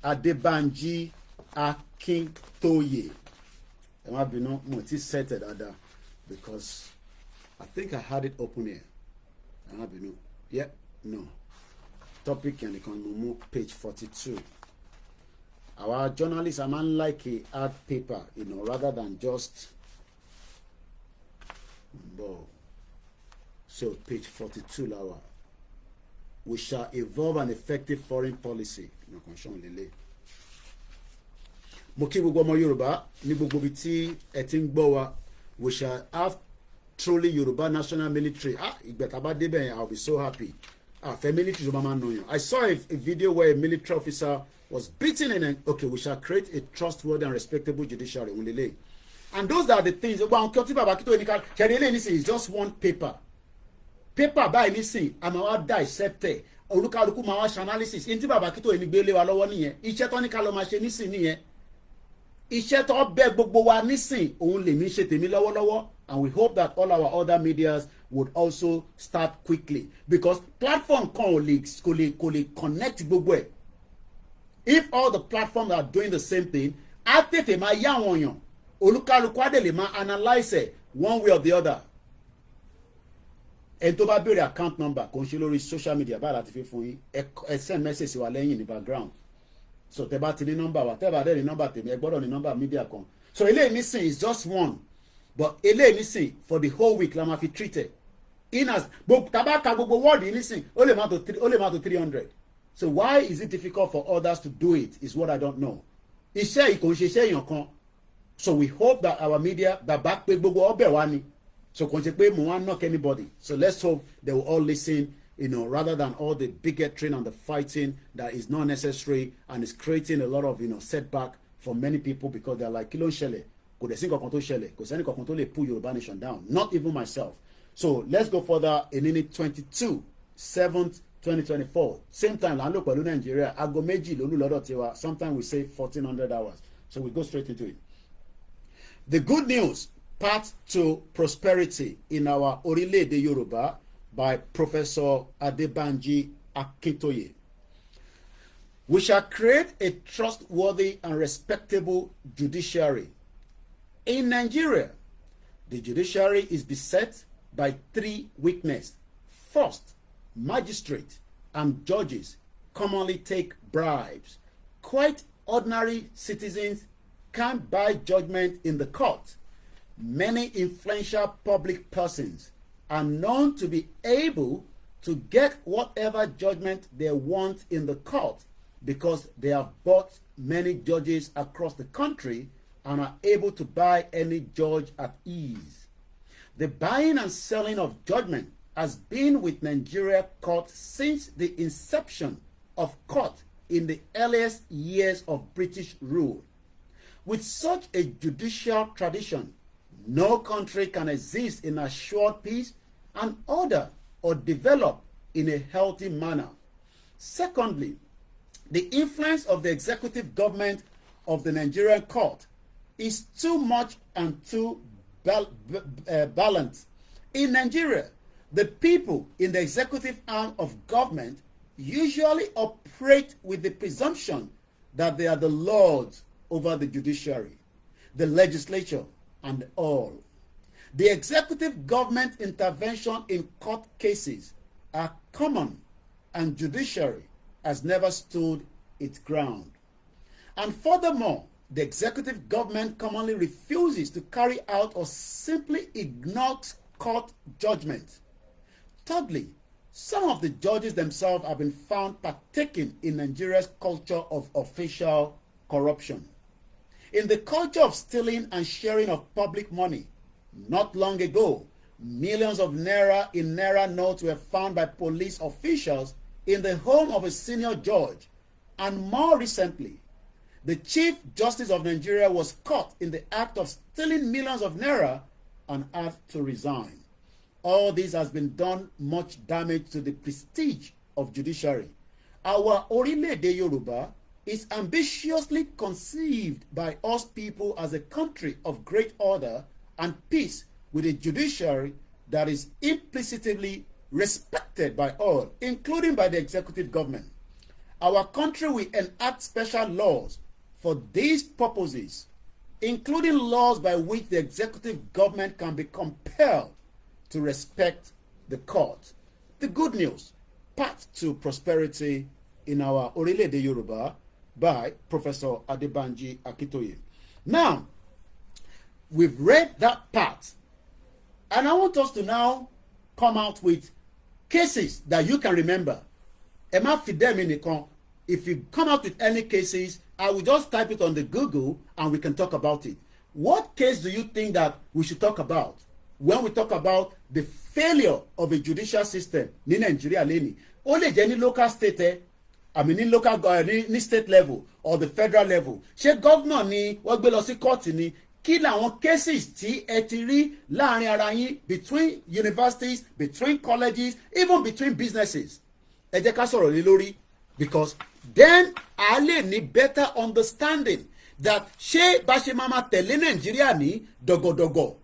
A: Adebanji Akintoye. Am I being set it because I think I had it open here. Am I being yep. No. Topic and economy page 42. Our journalists are man like a art paper, rather than just so page 42 lawa. We shall evolve an effective foreign policy. Mo kí gbogbo ọmọ Yorùbá ní gbogbo bí tí ẹ ti ń gbọ́ wa. We shall have truly Yoruba national military. Ìgbẹ̀ta bá débẹ̀ yẹn, I'll be so happy. Military I saw a video where a military officer was beaten in okay, we shall create a trustworthy and respectable judiciary. and those are the things about nǹkan tí bàbá Akíntóyè ní ká ṣẹ̀rí eléyìí nísìnyí is just one paper báyìí nísìnyí àmọ́ wá dissect ẹ̀ olúkálukú máa wá ṣe analysis ní tí bàbá Akíntóyè ní gbé lé wa lọ́wọ́ nìyẹn iṣẹ́ tó ní ká lọ máa ṣe nísìnyí nìyẹn iṣẹ́ tó bẹ́ gbogbo wa nísìn òun lèmi ṣe tèmi lọ́wọ́lọ́wọ́, and we hope that all our other medias would also start quickly because platform kan kò lè connect gbogbo ẹ̀. If all the platforms are doing the same thing, á tètè máa yá àwọn èèyàn olúkálukú á dẹ̀ lè máa analyse ẹ̀ one way or the other. ẹni tó bá béèrè account number kò ń ṣe lórí social media báyìí láti fi fún yín ẹ send message wa lẹ́yìn ní background. So tẹ́ bá ti ní nọ́mbà wa tẹ́ bá dẹ̀ ní nọ́mbà tèmi ẹ gbọ́dọ̀ ní nọ́mbà media kan. So eléyìí nísìn is just one but eléyìí nísìn for the whole week la máa fi treat ẹ̀. Inas tabaka gbogbo word yìí nísìn ó lè má tó 300. So why is it difficult for others to do it is what I don't know. Iṣẹ́ yìí kò ń ṣe iṣẹ́ èèyàn kan. So we hope that our media bàbá pé gbogbo ọbẹ̀ wa ni. So kò ń ṣe pé mo wá knock anybody. So let's hope they will all listen. Rather than all the bigotry and the fighting that is not necessary and is creating a lot of, setback for many people because they're like, kí ló ń ṣẹlẹ̀? Kò dẹ̀ sí nǹkan tó ṣẹlẹ̀. Kò sẹ́ni kankan tó lè pull Yoruba Nation down. Not even myself. So let's go further in 22/7/2024. Same time, là ń lò pẹ̀lú Nigeria. Aago méjì lólú lọ́dọ̀ tiwa. Sometimes we say 1400 hours. So we go straight into it. The good news, path to prosperity in our orílẹ̀-èdè Yoruba, by Professor Adebanji Akintoye. We shall create a trustworthy and respectable judiciary. In Nigeria, the judiciary is beset by three weaknesses. First, magistrates and judges commonly take bribes. Quite ordinary citizens can't buy judgment in the court. Many influential public persons are known to be able to get whatever judgment they want in the court because they have bought many judges across the country and are able to buy any judge at ease. The buying and selling of judgment has been with Nigeria court since the inception of court in the earliest years of British rule. With such a judicial tradition, no country can exist in assured peace and order or develop in a healthy manner. Secondly, the influence of the executive government of the Nigerian court is too much and too balanced. In Nigeria, the people in the executive arm of government usually operate with the presumption that they are the lords over the judiciary, the legislature, and all. The executive government intervention in court cases are common, and judiciary has never stood its ground. And furthermore, the executive government commonly refuses to carry out or simply ignores court judgment. Thirdly, some of the judges themselves have been found partaking in Nigeria's culture of official corruption. In the culture of stealing and sharing of public money, not long ago, millions of naira in naira notes were found by police officials in the home of a senior judge, and more recently, the Chief Justice of Nigeria was caught in the act of stealing millions of naira and had to resign. All this has been done much damage to the prestige of judiciary. Our orílẹ̀-èdè Yoruba is ambitiously conceived by us people as a country of great order and peace with a judiciary that is implicitly respected by all, including by the executive government. Our country will enact special laws for these purposes, including laws by which the executive government can be compelled to respect the court. The good news, path to prosperity in our orílẹ̀-èdè Yoruba by Professor Adebanji Akintoye. Now, we've read that part, and I want us to now come out with cases that you can remember. Ẹ má fi dẹ́mi nìkan. If you come out with any cases, I will just type it on the Google and we can talk about it. What case do you think that we should talk about when we talk about the failure of a judicial system ní Nigeria lẹ́ni? Ó lè jẹ́ ní local state ní local ní state level or the federal level. Ṣé governor ni wọ́n gbé lọ sí court ni? kí làwọn cases tí ẹ ti rí láàrin ara yín between universities, between colleges, even between businesses. Ẹ jẹ́ ká sọ̀rọ̀ lé lórí, because then a lè ní better understanding that ṣé bá ṣe máa tẹ̀lé Nàìjíríà ní dọ̀gọ̀dọ̀gọ̀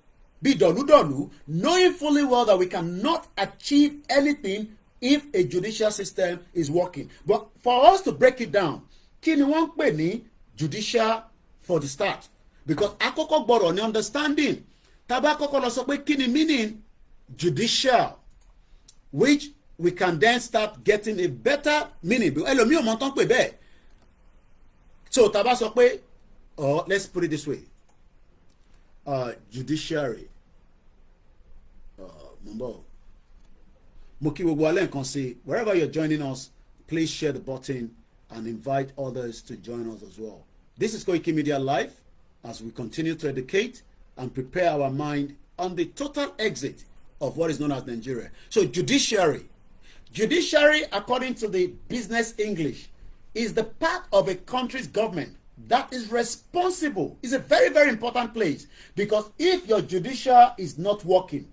A: bí dọ̀lúdọ̀lú, knowing fully well that we cannot achieve anything if a judicial system is working. But for us to break it down, kí ni wọ́n ń pè ní judicial for the start? Because àkọ́kọ́ gbọ́dọ̀ ní understanding. Tàbá àkọ́kọ́ lọ sọ pé kí ni meaning judicial, which we can then start getting a better meaning. Ẹlòmíì ò mọ̀ tán pé bẹ́ẹ̀. So tàbá sọ pé, or let's put it this way, judiciary. Mo kí gbogbo alẹ́ nǹkan sí, wherever you're joining us, please share the button and invite others to join us as well. This is Koiki Media Live, as we continue to educate and prepare our mind on the total exit of what is known as Nigeria. So judiciary. Judiciary, according to the business English, is the part of a country's government that is responsible. It's a very, very important place, because if your judicial is not working,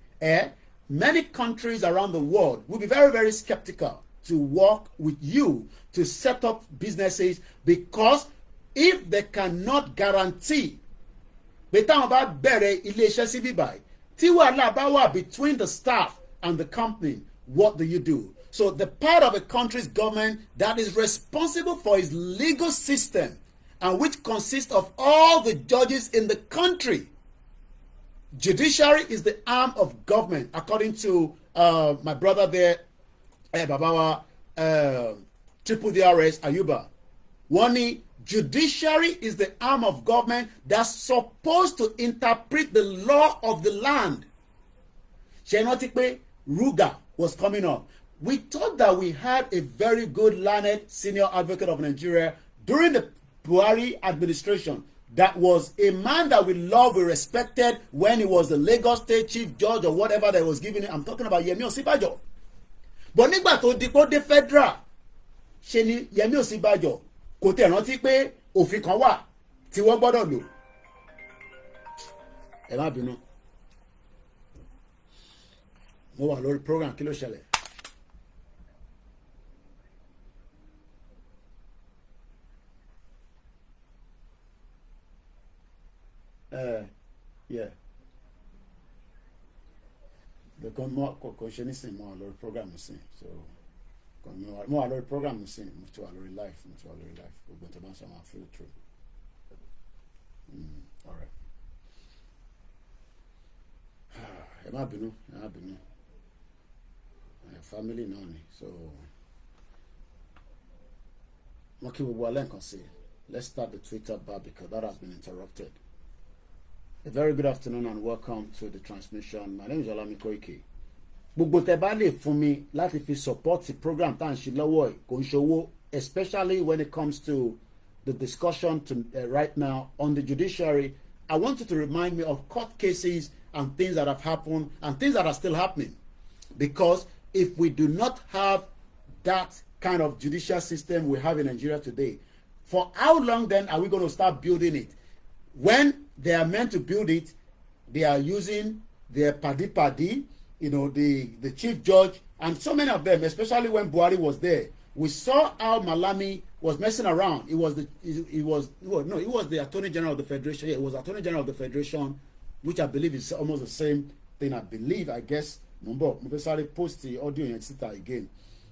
A: many countries around the world will be very, very skeptical to work with you to set up businesses, because if they cannot guarantee between the staff and the company, what do you do? So the part of a country's government that is responsible for its legal system, and which consists of all the judges in the country. Judiciary is the arm of government, according to my brother there, Babawa Triple DRS Ayuba. Wani, judiciary is the arm of government that's supposed to interpret the law of the land. Shenotikpe Ruga was coming up. We thought that we had a very good learned senior advocate of Nigeria during the Buhari administration. That was a man that we love, we respected when he was the Lagos State Chief Judge or whatever that was giving him. I'm talking about Yemi Osinbajo. But nígbà tó dípò dé federal, ṣe ni Yemi Osinbajo kò tẹ̀ rántí pé òfin kan wà tí wọ́n gbọ́dọ̀ lò. Ẹ má bínú. Mo wà lórí program, kí ló ṣẹlẹ̀? Yeah. Because more consciousness, more lórí program sí, so more lórí program sí, mo ti wà lórí life, gbogbo tó bá ń sọ máa feel through. All right. Ẹ má bínú. Family náà ni, so mo kí gbogbo alẹ́ nǹkan sí. Let's start the Twitter bar because that has been interrupted. A very good afternoon and welcome to the transmission. My name is Koiki. Gbogbo tẹ́ bá lè fún mi láti fi support the program tá à ń ṣe lọ́wọ́ kò ń ṣòwò, especially when it comes to the discussion right now on the judiciary. I want you to remind me of court cases and things that have happened and things that are still happening. Because if we do not have that kind of judicial system we have in Nigeria today, for how long then are we going to start building it? When they are meant to build it, they are using their paddy, the chief judge, and so many of them, especially when Buhari was there. We saw how Malami was messing around. He was the Attorney General of the Federation. Yeah, it was Attorney General of the Federation, which I believe is almost the same thing. I guess. Mufesari post the audio and sit again.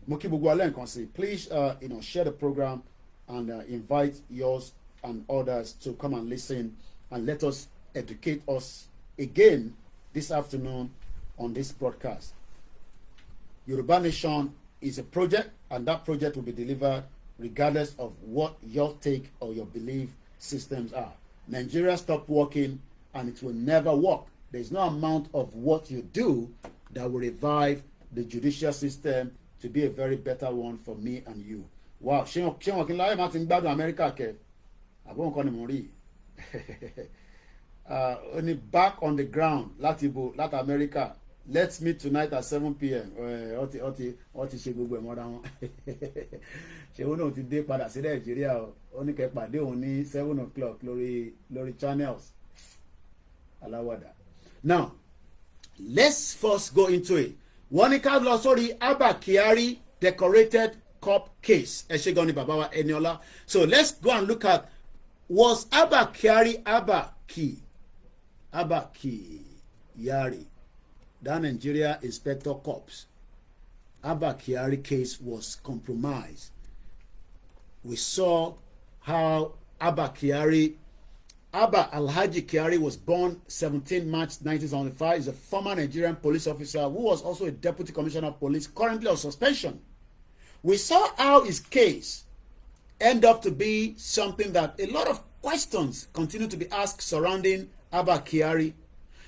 A: Please, share the program and invite yours and others to come and listen and let us educate us again this afternoon on this broadcast. Yoruba Nation is a project, and that project will be delivered regardless of what your take or your belief systems are. Nigeria stopped working and it will never work. There's no amount of what you do that will revive the judicial system to be a very better one for me and you. Wow, ṣé wọn kí n láyé máa ti ń gbádùn Amẹ́ríkà kẹ àbọ̀ nǹkan ni mo rí only back on the ground láti America. Let's meet tonight at 7 p.m. Ó ti ṣe gbogbo ẹ̀ mọ́ra wọn. Ṣé wọn náà ti dé padà sí Nàìjíríà ó ní kẹ́ pàdé òun ní 7 o'clock lórí channels. Alawada. Now, let's first go into it. Wọ́n ní ká lọ sórí Abba Kyari decorated cup case. Ẹ ṣé gan ni bàbá wa Eniola. So let's go and look at, was Abba Kyari Abba Kyari, that Nigeria Inspector Corps, Abba Kyari case was compromised. We saw how Abba Alhaji Kyari was born 17 March 1975. He's a former Nigerian police officer who was also a deputy commissioner of police, currently on suspension. We saw how his case ended up to be something that a lot of questions continue to be asked surrounding Abba Kyari,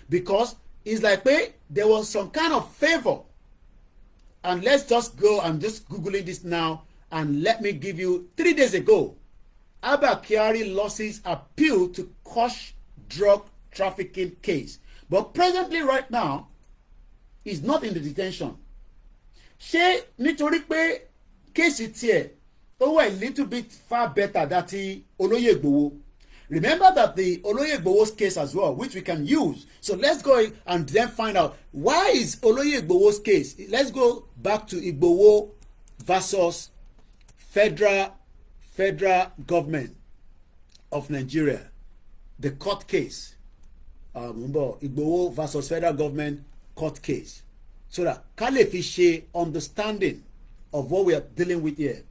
A: because it's like, hey, there was some kind of favor. And let's just go, I'm just Googling this now, and let me give you 3 days ago, Abba Kyari lost his appeal to quash drug trafficking case. But presently right now, he's not in the detention. Ṣé nítorí pé kéèsì tiẹ̀ ó wà a little bit far better than ti Olóyè Igboho. Remember that the Olóyè Igboho's case as well, which we can use. So let's go and then find out, why is Olóyè Igboho's case? Let's go back to Igboho versus federal government of Nigeria, the court case. Igboho versus federal government court case, so that ká lè fi ṣe understanding of what we are dealing with here.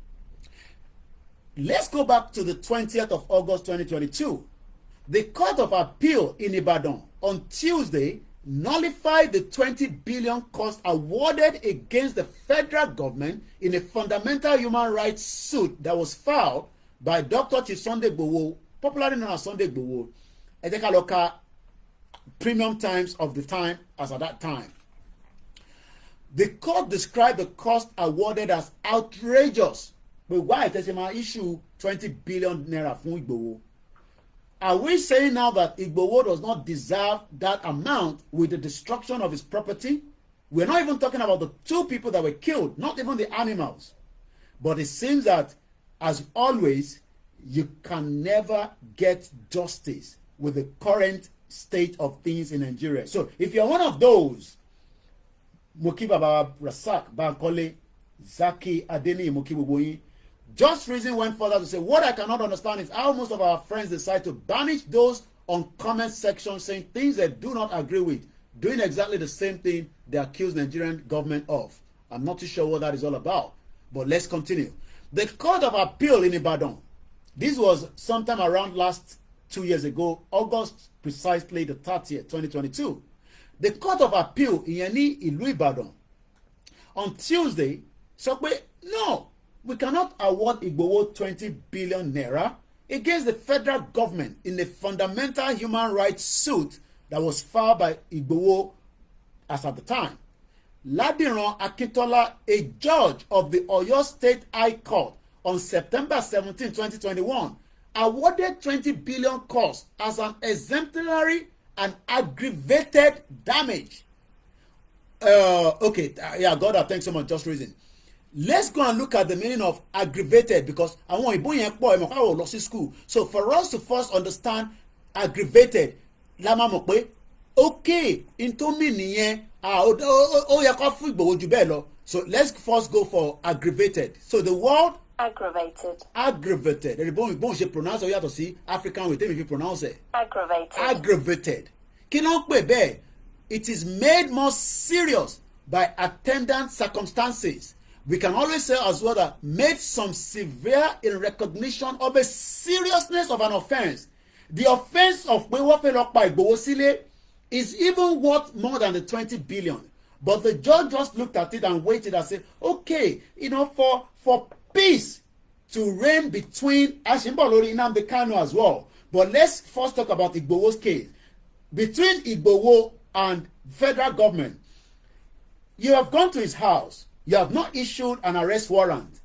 A: Let's go back to the 20th of August 2022. The Court of Appeal in Ibadan on Tuesday nullified the 20 billion cost awarded against the federal government in a fundamental human rights suit that was filed by Dr. Chief Sunday Igboho, popularly known as Sunday Igboho, Edekaloka Premium Times of the time as at that time. The court described the cost awarded as outrageous. But why does it issue 20 billion naira from Igboho? Are we saying now that Igboho does not deserve that amount with the destruction of his property? We're not even talking about the 2 people that were killed, not even the animals. But it seems that, as always, you can never get justice with the current state of things in Nigeria. So if you're one of those, Moki Baba Rasak, Bankole, Zaki, Adeni, Moki Boboyi, Just Reason went further to say, what I cannot understand is how most of our friends decide to banish those on comment section saying things they do not agree with, doing exactly the same thing they accuse Nigerian government of. I'm not too sure what that is all about, but let's continue. The Court of Appeal in Ibadan, this was sometime around last 2 years ago, August precisely the 30th, 2022. The Court of Appeal in Ìlú Ibadan on Tuesday said, no, we cannot award Igboho 20 billion naira against the federal government in a fundamental human rights suit that was filed by Igboho as at the time. Ladiran Akintola, a judge of the Oyo State High Court on September 17, 2021, awarded 20 billion cost as an exemplary and aggravated damage. God, thanks so much, Just Reason. Let's go and look at the meaning of aggravated, because I want to school. So for us to first understand aggravated, okay, into meaning so let's first go for aggravated. So the word
D: aggravated.
A: Pronounce African with them if you pronounce it.
D: Aggravated.
A: Aggravated. It is made more serious by attendant circumstances. We can always say as well that made some severe in recognition of a seriousness of an offense. The offense of Osele is even worth more than the 20 billion. But the judge just looked at it and waited and said, okay, for peace to reign between Ashimbolori and Nnamdi Kanu as well. But let's first talk about Igboho's case. Between Igboho and federal government, you have gone to his house. You have not issued an arrest warrant.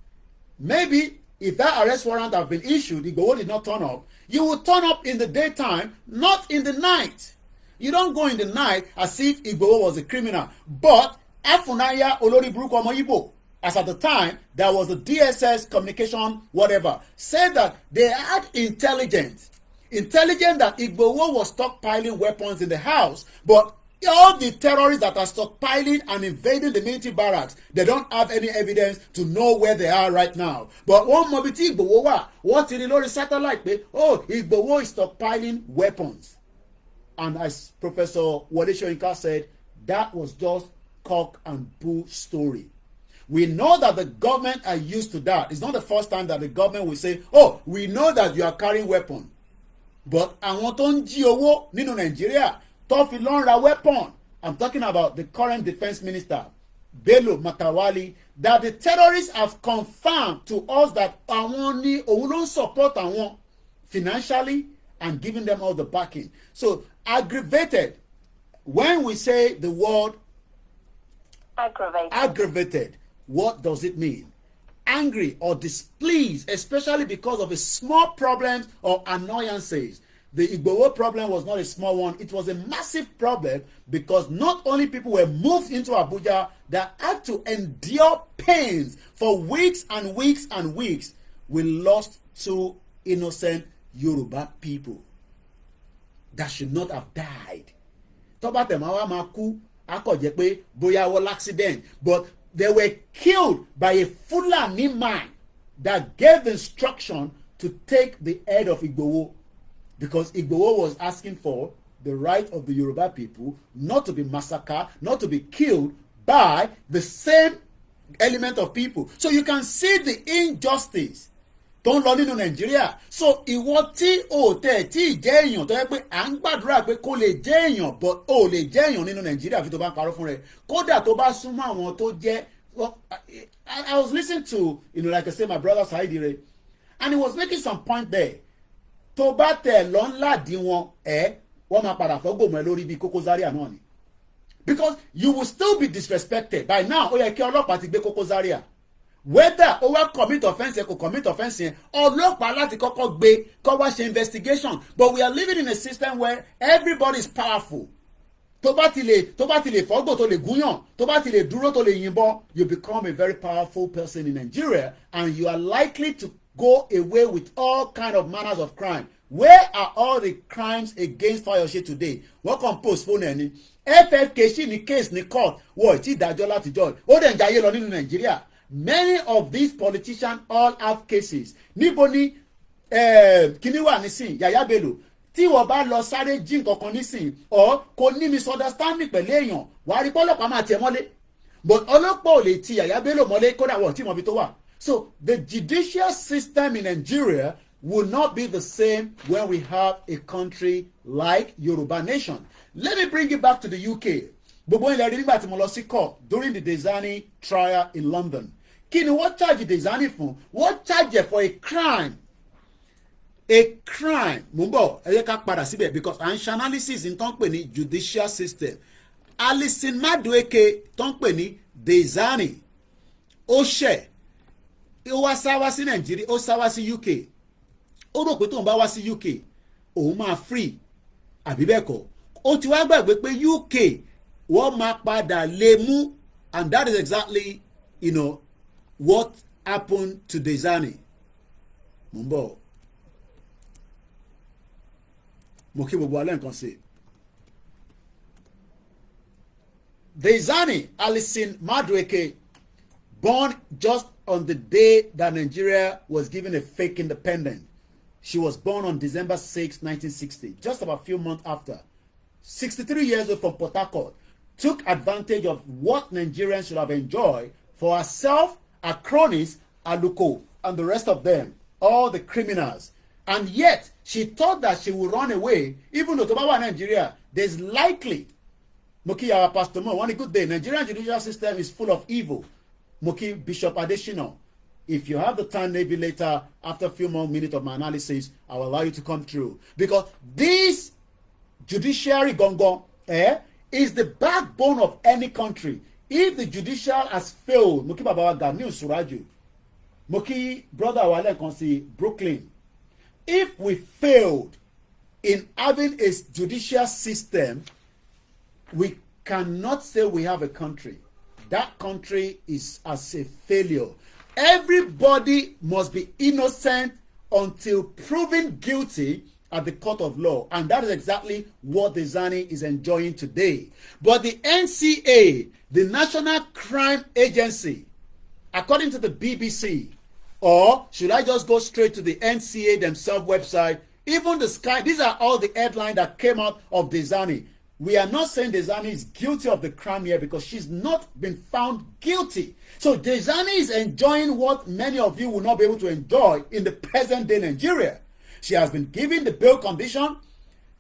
A: Maybe if that arrest warrant have been issued, Igboho did not turn up, you will turn up in the daytime, not in the night. You don't go in the night as if Igboho was a criminal. But Afunaya Olori Buruku Omo Igbo, as at the time, there was a DSS communication, whatever, said that they had intelligence Intelligent that Igboho was stockpiling weapons in the house, but all the terrorists that are stockpiling and invading the military barracks, they don't have any evidence to know where they are right now. But one mọ̀ bí tí Igboho wà, wọ́n ti rí lórí satellite pé, oh, Igboho is stockpiling weapons. And as Professor Wole Soyinka said, that was just cock and bull story. We know that the government are used to that. It's not the first time that the government will say, oh, we know that you are carrying weapon. But àwọn tó ń jí owó nínú Nàìjíríà tó fi lọ ń ra weapon. I'm talking about the current defense minister, Bello Matawalle, that the terrorists have confirmed to us that àwọn ní òun ló ń support àwọn financially and giving them all the backing. So aggravated, when we say the word aggravated, what does it mean? Angry or displeased, especially because of a small problems or annoyances. The Igboho problem was not a small one. It was a massive problem because not only people were moved into Abuja that had to endure pains for weeks and weeks and weeks. We lost 2 innocent Yoruba people that should not have died. Tó bá tẹ̀ máa wá máa kú, á kọ̀ jẹ́ pé bóyá wọ́n accident, but they were killed by a Fulani man that gave the instruction to take the head of Igboho, because Igboho was asking for the right of the Yoruba people not to be massacred, not to be killed by the same element of people. So you can see the injustice tó ń lọ nínú Nàìjíríà. So ìwọ tí o tẹ̀ tí jẹ́ èèyàn tó yẹ pé à ń gbàdúrà pé kó lè jẹ́ èèyàn, but o lè jẹ́ èèyàn nínú Nàìjíríà fi tó bá ń parọ́ fún rẹ. Kódà tó bá súnmọ́ àwọn tó jẹ́, well, I was listening to, like I say, my brother Saidire, and he was making some point there. Tó bá tẹ̀ lọ ńlá dí wọn, wọ́n máa padà fọ́gbò mọ́ ẹ lórí bíi Koko Zaria náà ni. Because you will still be disrespected. By now, ó yẹ kí ọlọ́pàá ti gbé Koko Zaria. Whether ó wá commit offence kò commit offence yẹn, ọlọ́pàá láti kọ́kọ́ gbé kó wá ṣe investigation. But we are living in a system where everybody is powerful. Tó bá ti lè fọ́gbò tó lè gúnyàn, tó bá ti lè dúró tó lè yìnbọn, you become a very powerful person in Nigeria, and you are likely to go away with all kind of manners of crime. Where are all the crimes against Fayose today? Wọ́n kàn postpone ẹni. FFK ṣì ní case ní court, wọ́n ti dájọ́ láti judge. Ó dẹ̀ ń jayé lọ nínú Nàìjíríà. Many of these politicians all have cases. Níbo ni kíní wà nísìn, Yaya Bello? Tí wọ́n bá lọ sáré jí nǹkankan nísìn, or kò ní misunderstanding pẹ̀lú èèyàn, wàá rí pọ́lọ́pàá máa tiẹ̀ mọ́lé. But ọlọ́pàá ò lè ti Yaya Bello mọ́lé kódà wọ́n tí mọ̀ bí tó wà. So the judicial system in Nigeria will not be the same when we have a country like Yoruba Nation. Let me bring it back to the UK. Gbogbo ilẹ̀ rí nígbà tí mo lọ sí court during the Dezani trial in London. Kí ni wọ́n charge Dezani fún? Wọ́n charge for a crime. A crime. Mo ń bọ̀, ẹ yẹ ká padà síbẹ̀ because à ń ṣe analysis n tó ń pè ní judicial system. Alison Madueke tó ń pè ní Dezani. Ó ṣẹ̀. Ó wá sáwá sí Nàìjíríà, ó sáwá sí UK. Ó rò pé tóun bá wá sí UK, òun máa free. Àbí bẹ́ẹ̀ kọ́. Ó ti wá gbàgbé pé UK wọ́n máa padà lè mú, and that is exactly, what happened to Dezani. Mo ń bọ̀. Mo kí gbogbo alẹ́ nǹkan sí. Dezani Alison Madueke, born just on the day that Nigeria was given a fake independence. She was born on December 6, 1960, just about a few months after. 63 years old from Port Harcourt, took advantage of what Nigerians should have enjoyed for herself, her cronies, Aluko, and the rest of them, all the criminals. And yet, she thought that she would run away, even though Tobawa Nigeria, there's likely, Moki, our pastor, one good day, Nigerian judicial system is full of evil. Moki, Bishop Adeshino, if you have the time, maybe later, after a few more minutes of my analysis, I will allow you to come through. Because this judiciary gongo is the backbone of any country. If the judicial has failed, Moki Babawa Gamil Suraju, Moki brother Wale Konsi, Brooklyn, if we failed in having a judicial system, we cannot say we have a country. That country is as a failure. Everybody must be innocent until proven guilty, at the court of law, and that is exactly what the Zani is enjoying today. But the NCA, the National Crime Agency, according to the BBC, or should I just go straight to the NCA themselves website, even the Sky, these are all the headlines that came out of Dezani. We are not saying Dezani is guilty of the crime here because she's not been found guilty. So Dezani is enjoying what many of you will not be able to enjoy in the present day Nigeria. She has been given the bail condition,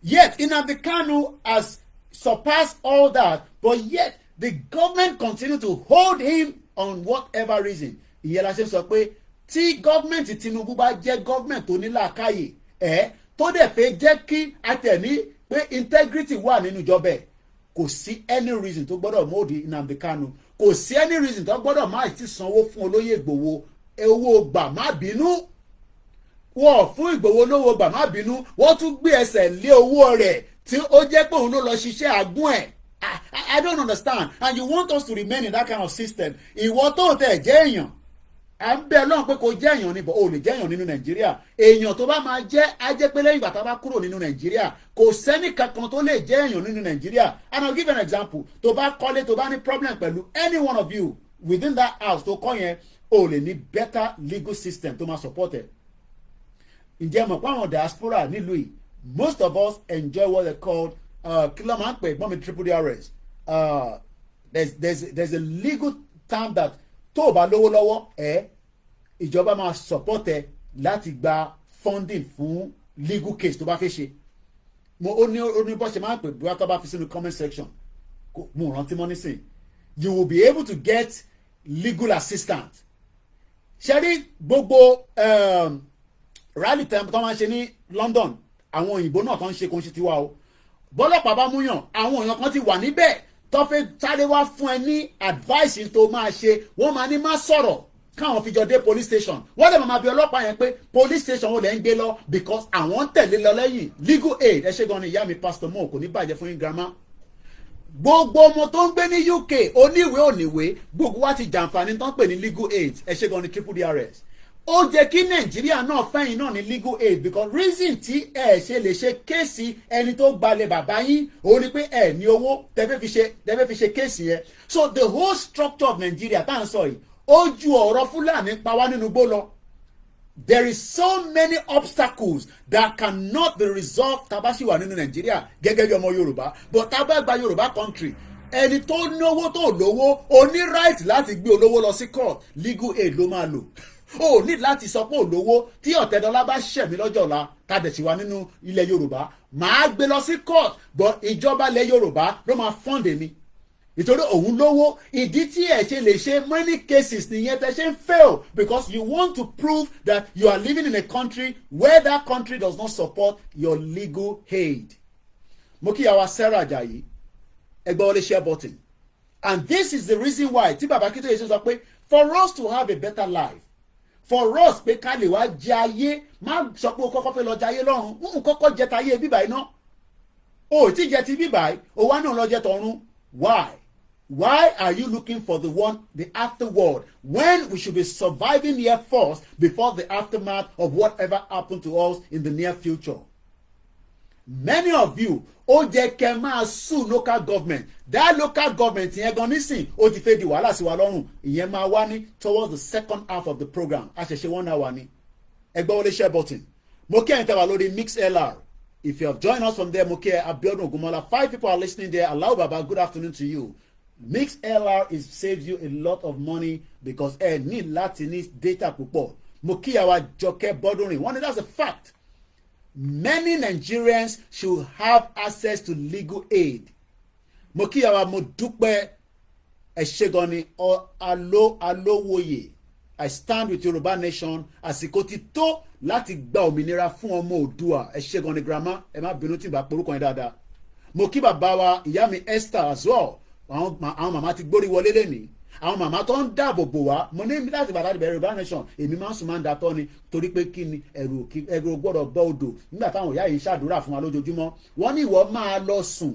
A: yet Nnamdi Kanu has surpassed all that, but yet the government continue to hold him on whatever reason. Ìyẹn la ṣe ń sọ pé tí gọ́ọ̀mẹ̀ntì Tinubu bá jẹ́ gọ́ọ̀mẹ̀ntì tó ní làákàyè tó dẹ̀ fẹ́ jẹ́ kí atẹ̀ní pé integrity wà nínú ìjọba ẹ̀, kò sí any reason tó gbọ́dọ̀ mọ́ọ̀dì Nnamdi Kanu, kò sí any reason tó gbọ́dọ̀ má ti sanwó fún olóyè Ìgbòho owó gbà má bínú. Wọ́n fún Ìgbòho lówó gbà má bínú, wọ́n tún gbé ẹsẹ̀ lé owó rẹ̀ tí ó jẹ́ pé òun ló lọ ṣiṣẹ́ àgún ẹ̀. I don't understand, and you want us to remain in that kind of system. Ìwọ tó tẹ̀ jẹ́ èèyàn, à ń bẹ Ọlọ́run pé kò jẹ́ èèyàn ni, but o lè jẹ́ èèyàn nínú Nàìjíríà. Èèyàn tó bá máa jẹ́ á jẹ́ pé lẹ́yìn ìgbà tá a bá kúrò nínú Nàìjíríà kò sẹ́ni kankan tó lè jẹ́ èèyàn nínú Nàìjíríà. And I'll give an example. Tó bá kọ́lé tó bá ní problem pẹ̀lú any one of you within that house tó kọ́ yẹn, o lè ní better legal system tó máa support ẹ̀. Ǹjẹ́ mọ̀ pé àwọn diaspora nílùú yìí, most of us enjoy what they call kí ló máa ń pè gbọ́n mi triple DRS. There's a legal term that tó o bá lówó lọ́wọ́ ìjọba máa support ẹ láti gba funding fún legal case tó bá fẹ́ ṣe. Ó ní bó ṣe máa ń pè bí wọ́n tó bá fi sínú comment section, mo rántí mọ́ nísìn, you will be able to get legal assistance. Ṣé rí gbogbo rally time tó máa ń ṣe ní London, àwọn òyìnbó náà tó ń ṣe kò ń ṣe tiwa o. Bọ́lọ́pàá bá múyàn, àwọn èèyàn kan ti wà níbẹ̀ tó fẹ́ sáré wá fún ẹ ní advice tó máa ṣe, wọ́n máa ní má sọ̀rọ̀ káwọn fi jọ dé police station. Wọ́n lè máa bi ọlọ́pàá yẹn pé police station wo lẹ́ ń gbé lọ because àwọn ń tẹ̀lé lọ lẹ́yìn legal aid. Ẹ ṣe gan ni ìyá mi Pastor Mo kò ní bàjẹ́ fún yín grandma. Gbogbo ọmọ tó ń gbé ní UK oníwèé òníwèé gbogbo wa ti jàǹfààní tó ń pè ní legal aid. Ẹ ṣe gan ni triple DRS. Ó jẹ́ kí Nàìjíríà náà fẹ́yìn náà ní legal aid because reason tí ẹ ṣe lè ṣe kéèsì ẹni tó gbalẹ̀ bàbá yín ó ní pé ẹ ní owó tẹ́fẹ́ fi ṣe kéèsì yẹn. So the whole structure of Nigeria tá à ń sọ yìí ó ju ọ̀rọ̀ Fúlàní pa wá nínú igbó lọ. There is so many obstacles that cannot be resolved tá a bá ṣì wà nínú Nàìjíríà gẹ́gẹ́ bí ọmọ Yorùbá, but tá a bá gba Yorùbá country ẹni tó náwó tó lówó ó ní right láti gbé olówó lọ sí court, legal aid ló máa lò. O ní láti sọ pé olówó tí Ọ̀tẹ́dọ́lá bá ṣẹ̀mí lọ́jọ́ ọ̀la tàbí tí wà nínú ilẹ̀ Yorùbá máa gbé lọ sí court, but ìjọba ilẹ̀ Yorùbá ló máa fund mi nítorí òun lówó. Ìdí tí ẹ ṣe lè ṣe many cases nìyẹn tẹ ṣe ń fail because you want to prove that you are living in a country where that country does not support your legal aid. Mo kí àwa Sarah Ajayi ẹgbẹ́ wọlé share button, and this is the reason why tí bàbá kí tó yẹ ṣe sọ pé for us to have a better life, for us pé ká lè wá jẹ ayé, má sọ pé o kọ́kọ́ fẹ́ lọ jẹ ayé lọ́run, n kọ́kọ́ jẹ tayé bíbá iná, o tí jẹ ti bíbá o wá náà lọ jẹ tọ̀run. Why are you looking for the afterworld when we should be surviving here first before the aftermath of whatever happened to us in the near future? Many of you ó jẹ́ kẹ́ máa sue local government. That local government yẹn gan nísìn ó ti fẹ́ di wàhálà sí wa lọ́rùn. Ìyẹn máa wá ní towards the second half of the program. A ṣẹ̀ṣẹ̀ 1 hour ni. Ẹgbẹ́ wọlé share button. Mo kí ẹ̀yin tẹ́ wà lórí MixLR. If you have joined us from there, mo kí ẹ Abiodun Ogunmola. 5 people are listening there. Allow Baba, good afternoon to you. MixLR saves you a lot of money because ẹ ní láti ní data púpọ̀. Mo kí àwa Jọkẹ́ Bọ́dúnrin. One, that's a fact. Many Nigerians should have access to legal aid. Mo kí àwa Modúpẹ́ Ẹ̀ṣẹ̀gànnì Alówóyè. I stand with Yoruba nation. Àsìkò ti tó láti gba òmìnira fún ọmọ Oòduà. Ẹ̀ṣẹ̀gànnì grandma ẹ má bínú tí ìbá porúkọ yẹn dáadáa. Mo kí bàbá wa ìyá mi Esther as well. Àwọn màmá ti gbórí wọlé lẹ́nìí. Àwọn màmá tó ń dáàbò bò wá, mo ní láti bàtà bẹ̀rẹ̀ Yorùbá nation, èmi máa ń sùn máa ń datọ́ ni torí pé kí ni ẹ̀rù gbọ́dọ̀ bọ́ odò nígbà táwọn ìyá yìí ṣàdúrà fún wa lójoojúmọ́. Wọ́n ní ìwọ máa lọ sùn,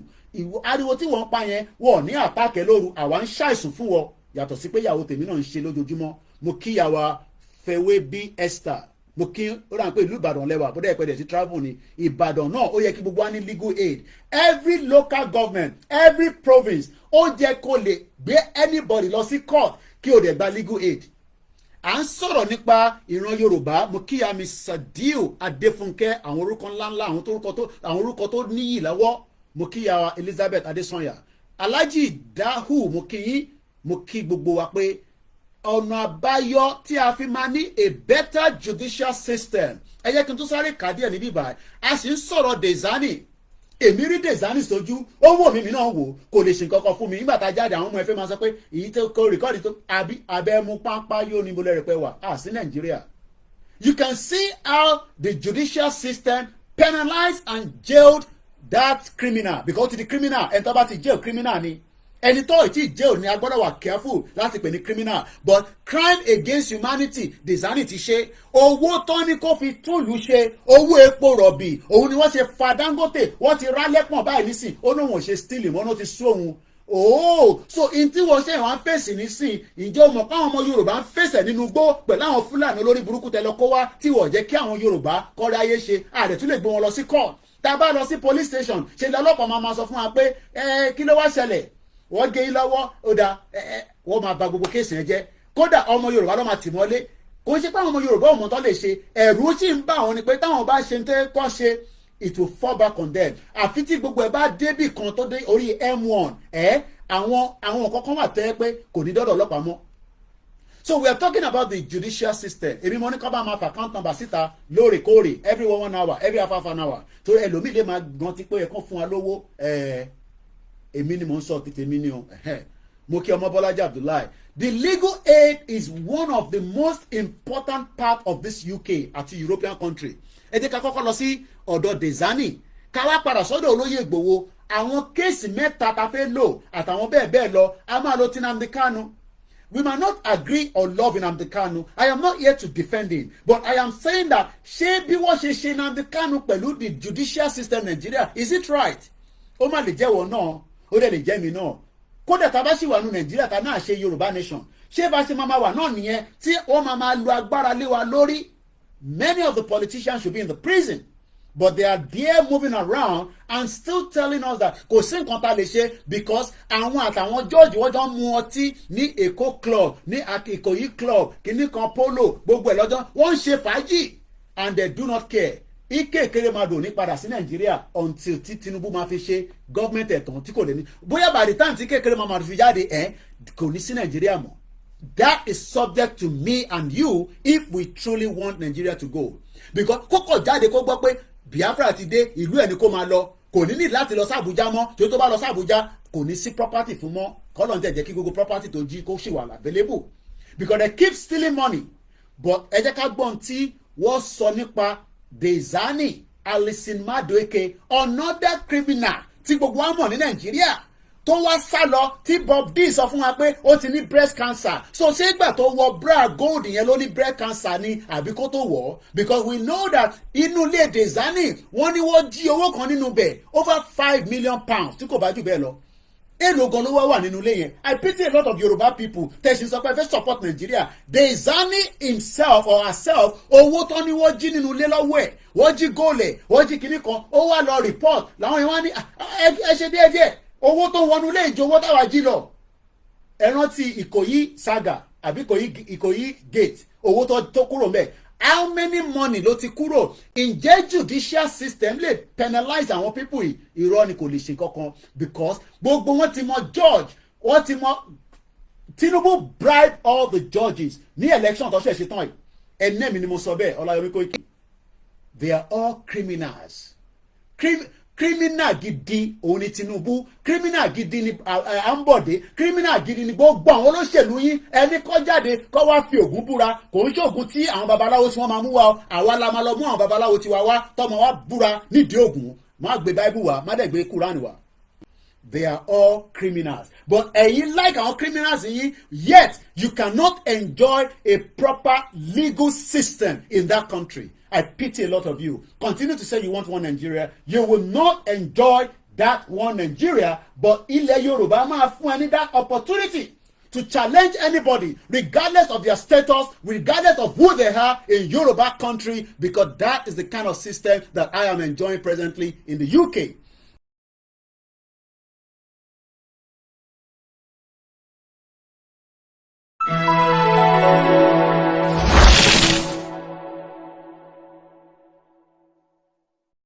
A: ariwo tí wọ́n pa yẹn wọ́n ní àtàkẹ́ lóru, àwa ń ṣàìsùn fún wọ yàtọ̀ sí pé ìyàwó tèmi náà ń ṣe lójoojúmọ́. Mo kí ìyàwó Fewé bí Esther, mo kí ó rà pé ìlú Ìbàdàn lẹ́wà bó dẹ̀ pẹ́ dẹ̀ sí travel ní Ìbàdàn náà ó yẹ kí gbogbo wa ní legal aid. Every local government, every province ó jẹ́ kó lè gbé anybody lọ sí court kí o dẹ̀ gba legal aid. À ń sọ̀rọ̀ nípa ìran Yorùbá, mo kí àmì Sadiu Adéfúnkẹ́, àwọn orúkọ ńláńlá, àwọn orúkọ tó níyì lọ́wọ́, mo kí ya Elizabeth Adesanya, Alhaji Dahu, mo kí yín, mo kí gbogbo wa pé ọ̀nà àbáyọ tí a fi máa ní a better judicial system. Ẹ jẹ́ kí n tún sáré kàdí ẹ̀ níbí báyìí. A sì ń sọ̀rọ̀ Dezani. Èmi rí Dezani sójú, ó wò mí náà wò, kò lè ṣe nǹkan kan fún mi. Nígbà tá a jáde àwọn ọmọ ẹ̀fẹ́ máa sọ pé èyí tó kọ rìkọ́ọ̀dì tó àbí abẹ́mú pápá yóò ní bolẹ̀ rẹ̀ pẹ́ wà. Sí Nàìjíríà. You can see how the judicial system penalized and jailed that criminal because to the criminal ẹni tó bá ti jail criminal ni. Ẹni tó ti jail ni a gbọ́dọ̀ wà careful láti pè ní criminal, but crime against humanity Dezani ti ṣe. Owó tán ni kó fi túlù ṣe, owó epo rọ̀bì òun ni wọ́n ṣe fa Dangote, wọ́n ti rá lẹ́pọ̀n báyìí nísìn, ó náà wọ́n ṣe stealing, wọ́n náà ti sú òun. So in tí wọ́n ṣe wọ́n fèsì nísìn, ǹjẹ́ o mọ̀ pé àwọn ọmọ Yorùbá ń fèsì nínú igbó pẹ̀lú àwọn Fúlàní olórí burúkú tẹ́lẹ̀ kó wá tí wọ́n jẹ́ kí àwọn Yorùbá kọ́rí ayé ṣe, àdẹ̀ tún lè gbé wọn lọ sí court. Tá a bá lọ sí police station ṣe lọ́lọ́pàá máa sọ fún wa pé kí ló wá ṣẹlẹ̀, wọ́n gé yín lọ́wọ́ ó dáa wọ́n máa ba gbogbo kéèsì yẹn jẹ́. Kódà ọmọ Yorùbá ló máa tì mọ́lé. Kò ṣe pé àwọn ọmọ Yorùbá ò mọ̀ tán lè ṣe, ẹ̀rù sì ń bá àwọn ni pé táwọn bá ṣe ń tẹ́ kọ́ ṣe it will fall back on them. Àfi tí gbogbo ẹ̀ bá débì kan tó dé orí M1 àwọn kankan wà tẹ́ pé kò ní dọ́dọ̀ ọlọ́pàá mọ́. So we are talking about the judicial system. Èmi mo ní kọ́ bá máa fa account number síta lóòrèkóòrè every 1 hour every half an hour. So ẹlòmíì lè máa gbọ́n tí pé ẹ̀ kàn fún wa lówó èmi ni mo ń sọ tètè mi ni o. Mo kí ọmọ Bọ́lájí Abdullahi. The legal aid is one of the most important part of this UK àti European country. Ẹ jẹ́ ká kọ́kọ́ lọ sí ọ̀dọ̀ Dezani ká wá padà sọ́dọ̀ olóyè Ìgbòho. Àwọn kéèsì mẹ́ta ta fẹ́ lò àtàwọn bẹ́ẹ̀ lọ a máa lo Nnamdi Kanu. We might not agree or love Nnamdi Kanu. I am not here to defend him, but I am saying that ṣé bí wọ́n ṣe Nnamdi Kanu pẹ̀lú the judicial system Nigeria, is it right? Ó má lè jẹ́wọ́ náà, ó dẹ̀ lè jẹ́ mi náà. Kódà tá a bá sì wà nù Nàìjíríà tá a náà ṣe Yorùbá nation. Ṣé bá ṣe máa wà náà nìyẹn tí wọ́n máa lo agbára lé wa lórí? Many of the politicians should be in the prison, but they are there moving around and still telling us that kò sí nǹkan tá a lè ṣe because àwọn àtàwọn George wọ́n jọ ń mu ọtí ní Èkó club ní Ìkòyí club kìíní kan polo gbogbo ẹ̀ lọ́jọ́ wọ́n ń ṣe fàájì and they do not care. Ike Ekeremadu ní padà sí Nàìjíríà until tí Tinubu máa fi ṣe gọ́ọ̀mẹ̀ntì ẹ̀tàn tí kò lè ní bóyá by the time tí Ike Ekeremadu fi jáde kò ní sí Nàìjíríà mọ́. That is subject to me and you if we truly want Nigeria to go. Because kókò jáde kó gbọ́ pé Biafra ti dé ìlú ẹ̀ ni kó máa lọ kò ní láti lọ sí Àbújá mọ́ tó bá lọ sí Àbújá kò ní sí property fún mọ́ kọ́lọ̀ ń jẹ́ kí gbogbo property tó jí kó ṣì wà available because they keep stealing money. But ẹ jẹ́ ká gbọ́n tí wọ́n sọ nípa Dezani Alison Madueke another criminal tí gbogbo wa mọ̀ ní Nàìjíríà tó wá sá lọ tí Bob D sọ fún wa pé ó ti ní breast cancer. So ṣé ìgbà tó wọ bra gold yẹn ló ní breast cancer ni àbí kó tó wọ̀? Because we know that inú ilé Dezani wọ́n ní wọ́n jí owó kan nínú bẹ̀ over £5 million tí kò bá jù bẹ́ẹ̀ lọ. Èlò gan ló wà nínú ilé yẹn. I pity a lot of Yoruba people tẹ̀sí sọ pé fẹ́ support Nigeria. Dezani himself or herself owó tó ní wọ́n jí nínú ilé lọ́wọ́ ẹ̀ wọ́n jí góòlẹ̀ wọ́n jí kinní kan ó wá lọ report làwọn yẹn wá ní ẹ ṣe díẹ̀díẹ̀ owó tó wọnú ilé ìjọ owó táwa jí lọ. Ẹ rántí Ìkòyí saga àbí Ìkòyí gate owó tó kúrò mẹ́. How many money ló ti kúrò? Ǹjẹ́ judicial system lè penalize àwọn people yìí? Irọ́ ni kò lè ṣe kankan because gbogbo wọn ti mọ George wọ́n ti mọ Tinubu bribe all the judges ní election tó ṣe tán yìí. Ẹnẹ́ mi ni mo sọ bẹ́ẹ̀ Ọláyọmí Koiki. They are all criminals. Criminal gidi òun ni Tinubu, criminal gidi ni Ambode, criminal gidi ni gbogbo àwọn olóṣèlú yín ẹni kọ́ jáde kọ́ wá fi ògùn búra kò ń ṣògùn tí àwọn babaláwo tí wọ́n máa mú wa àwa la máa lọ mú àwọn babaláwo tiwa wá tọmọ wa búra nídìí ògùn má gbé Bible wá má dẹ̀ gbé Quran wá. They are all criminals. But ẹ̀yin like our criminals yìí yet you cannot enjoy a proper legal system in that country. I pity a lot of you. Continue to say you want one Nigeria. You will not enjoy that one Nigeria, but ilẹ̀ Yorùbá máa fún ẹni that opportunity to challenge anybody, regardless of their status, regardless of who they are in Yoruba country, because that is the kind of system that I am enjoying presently in the UK.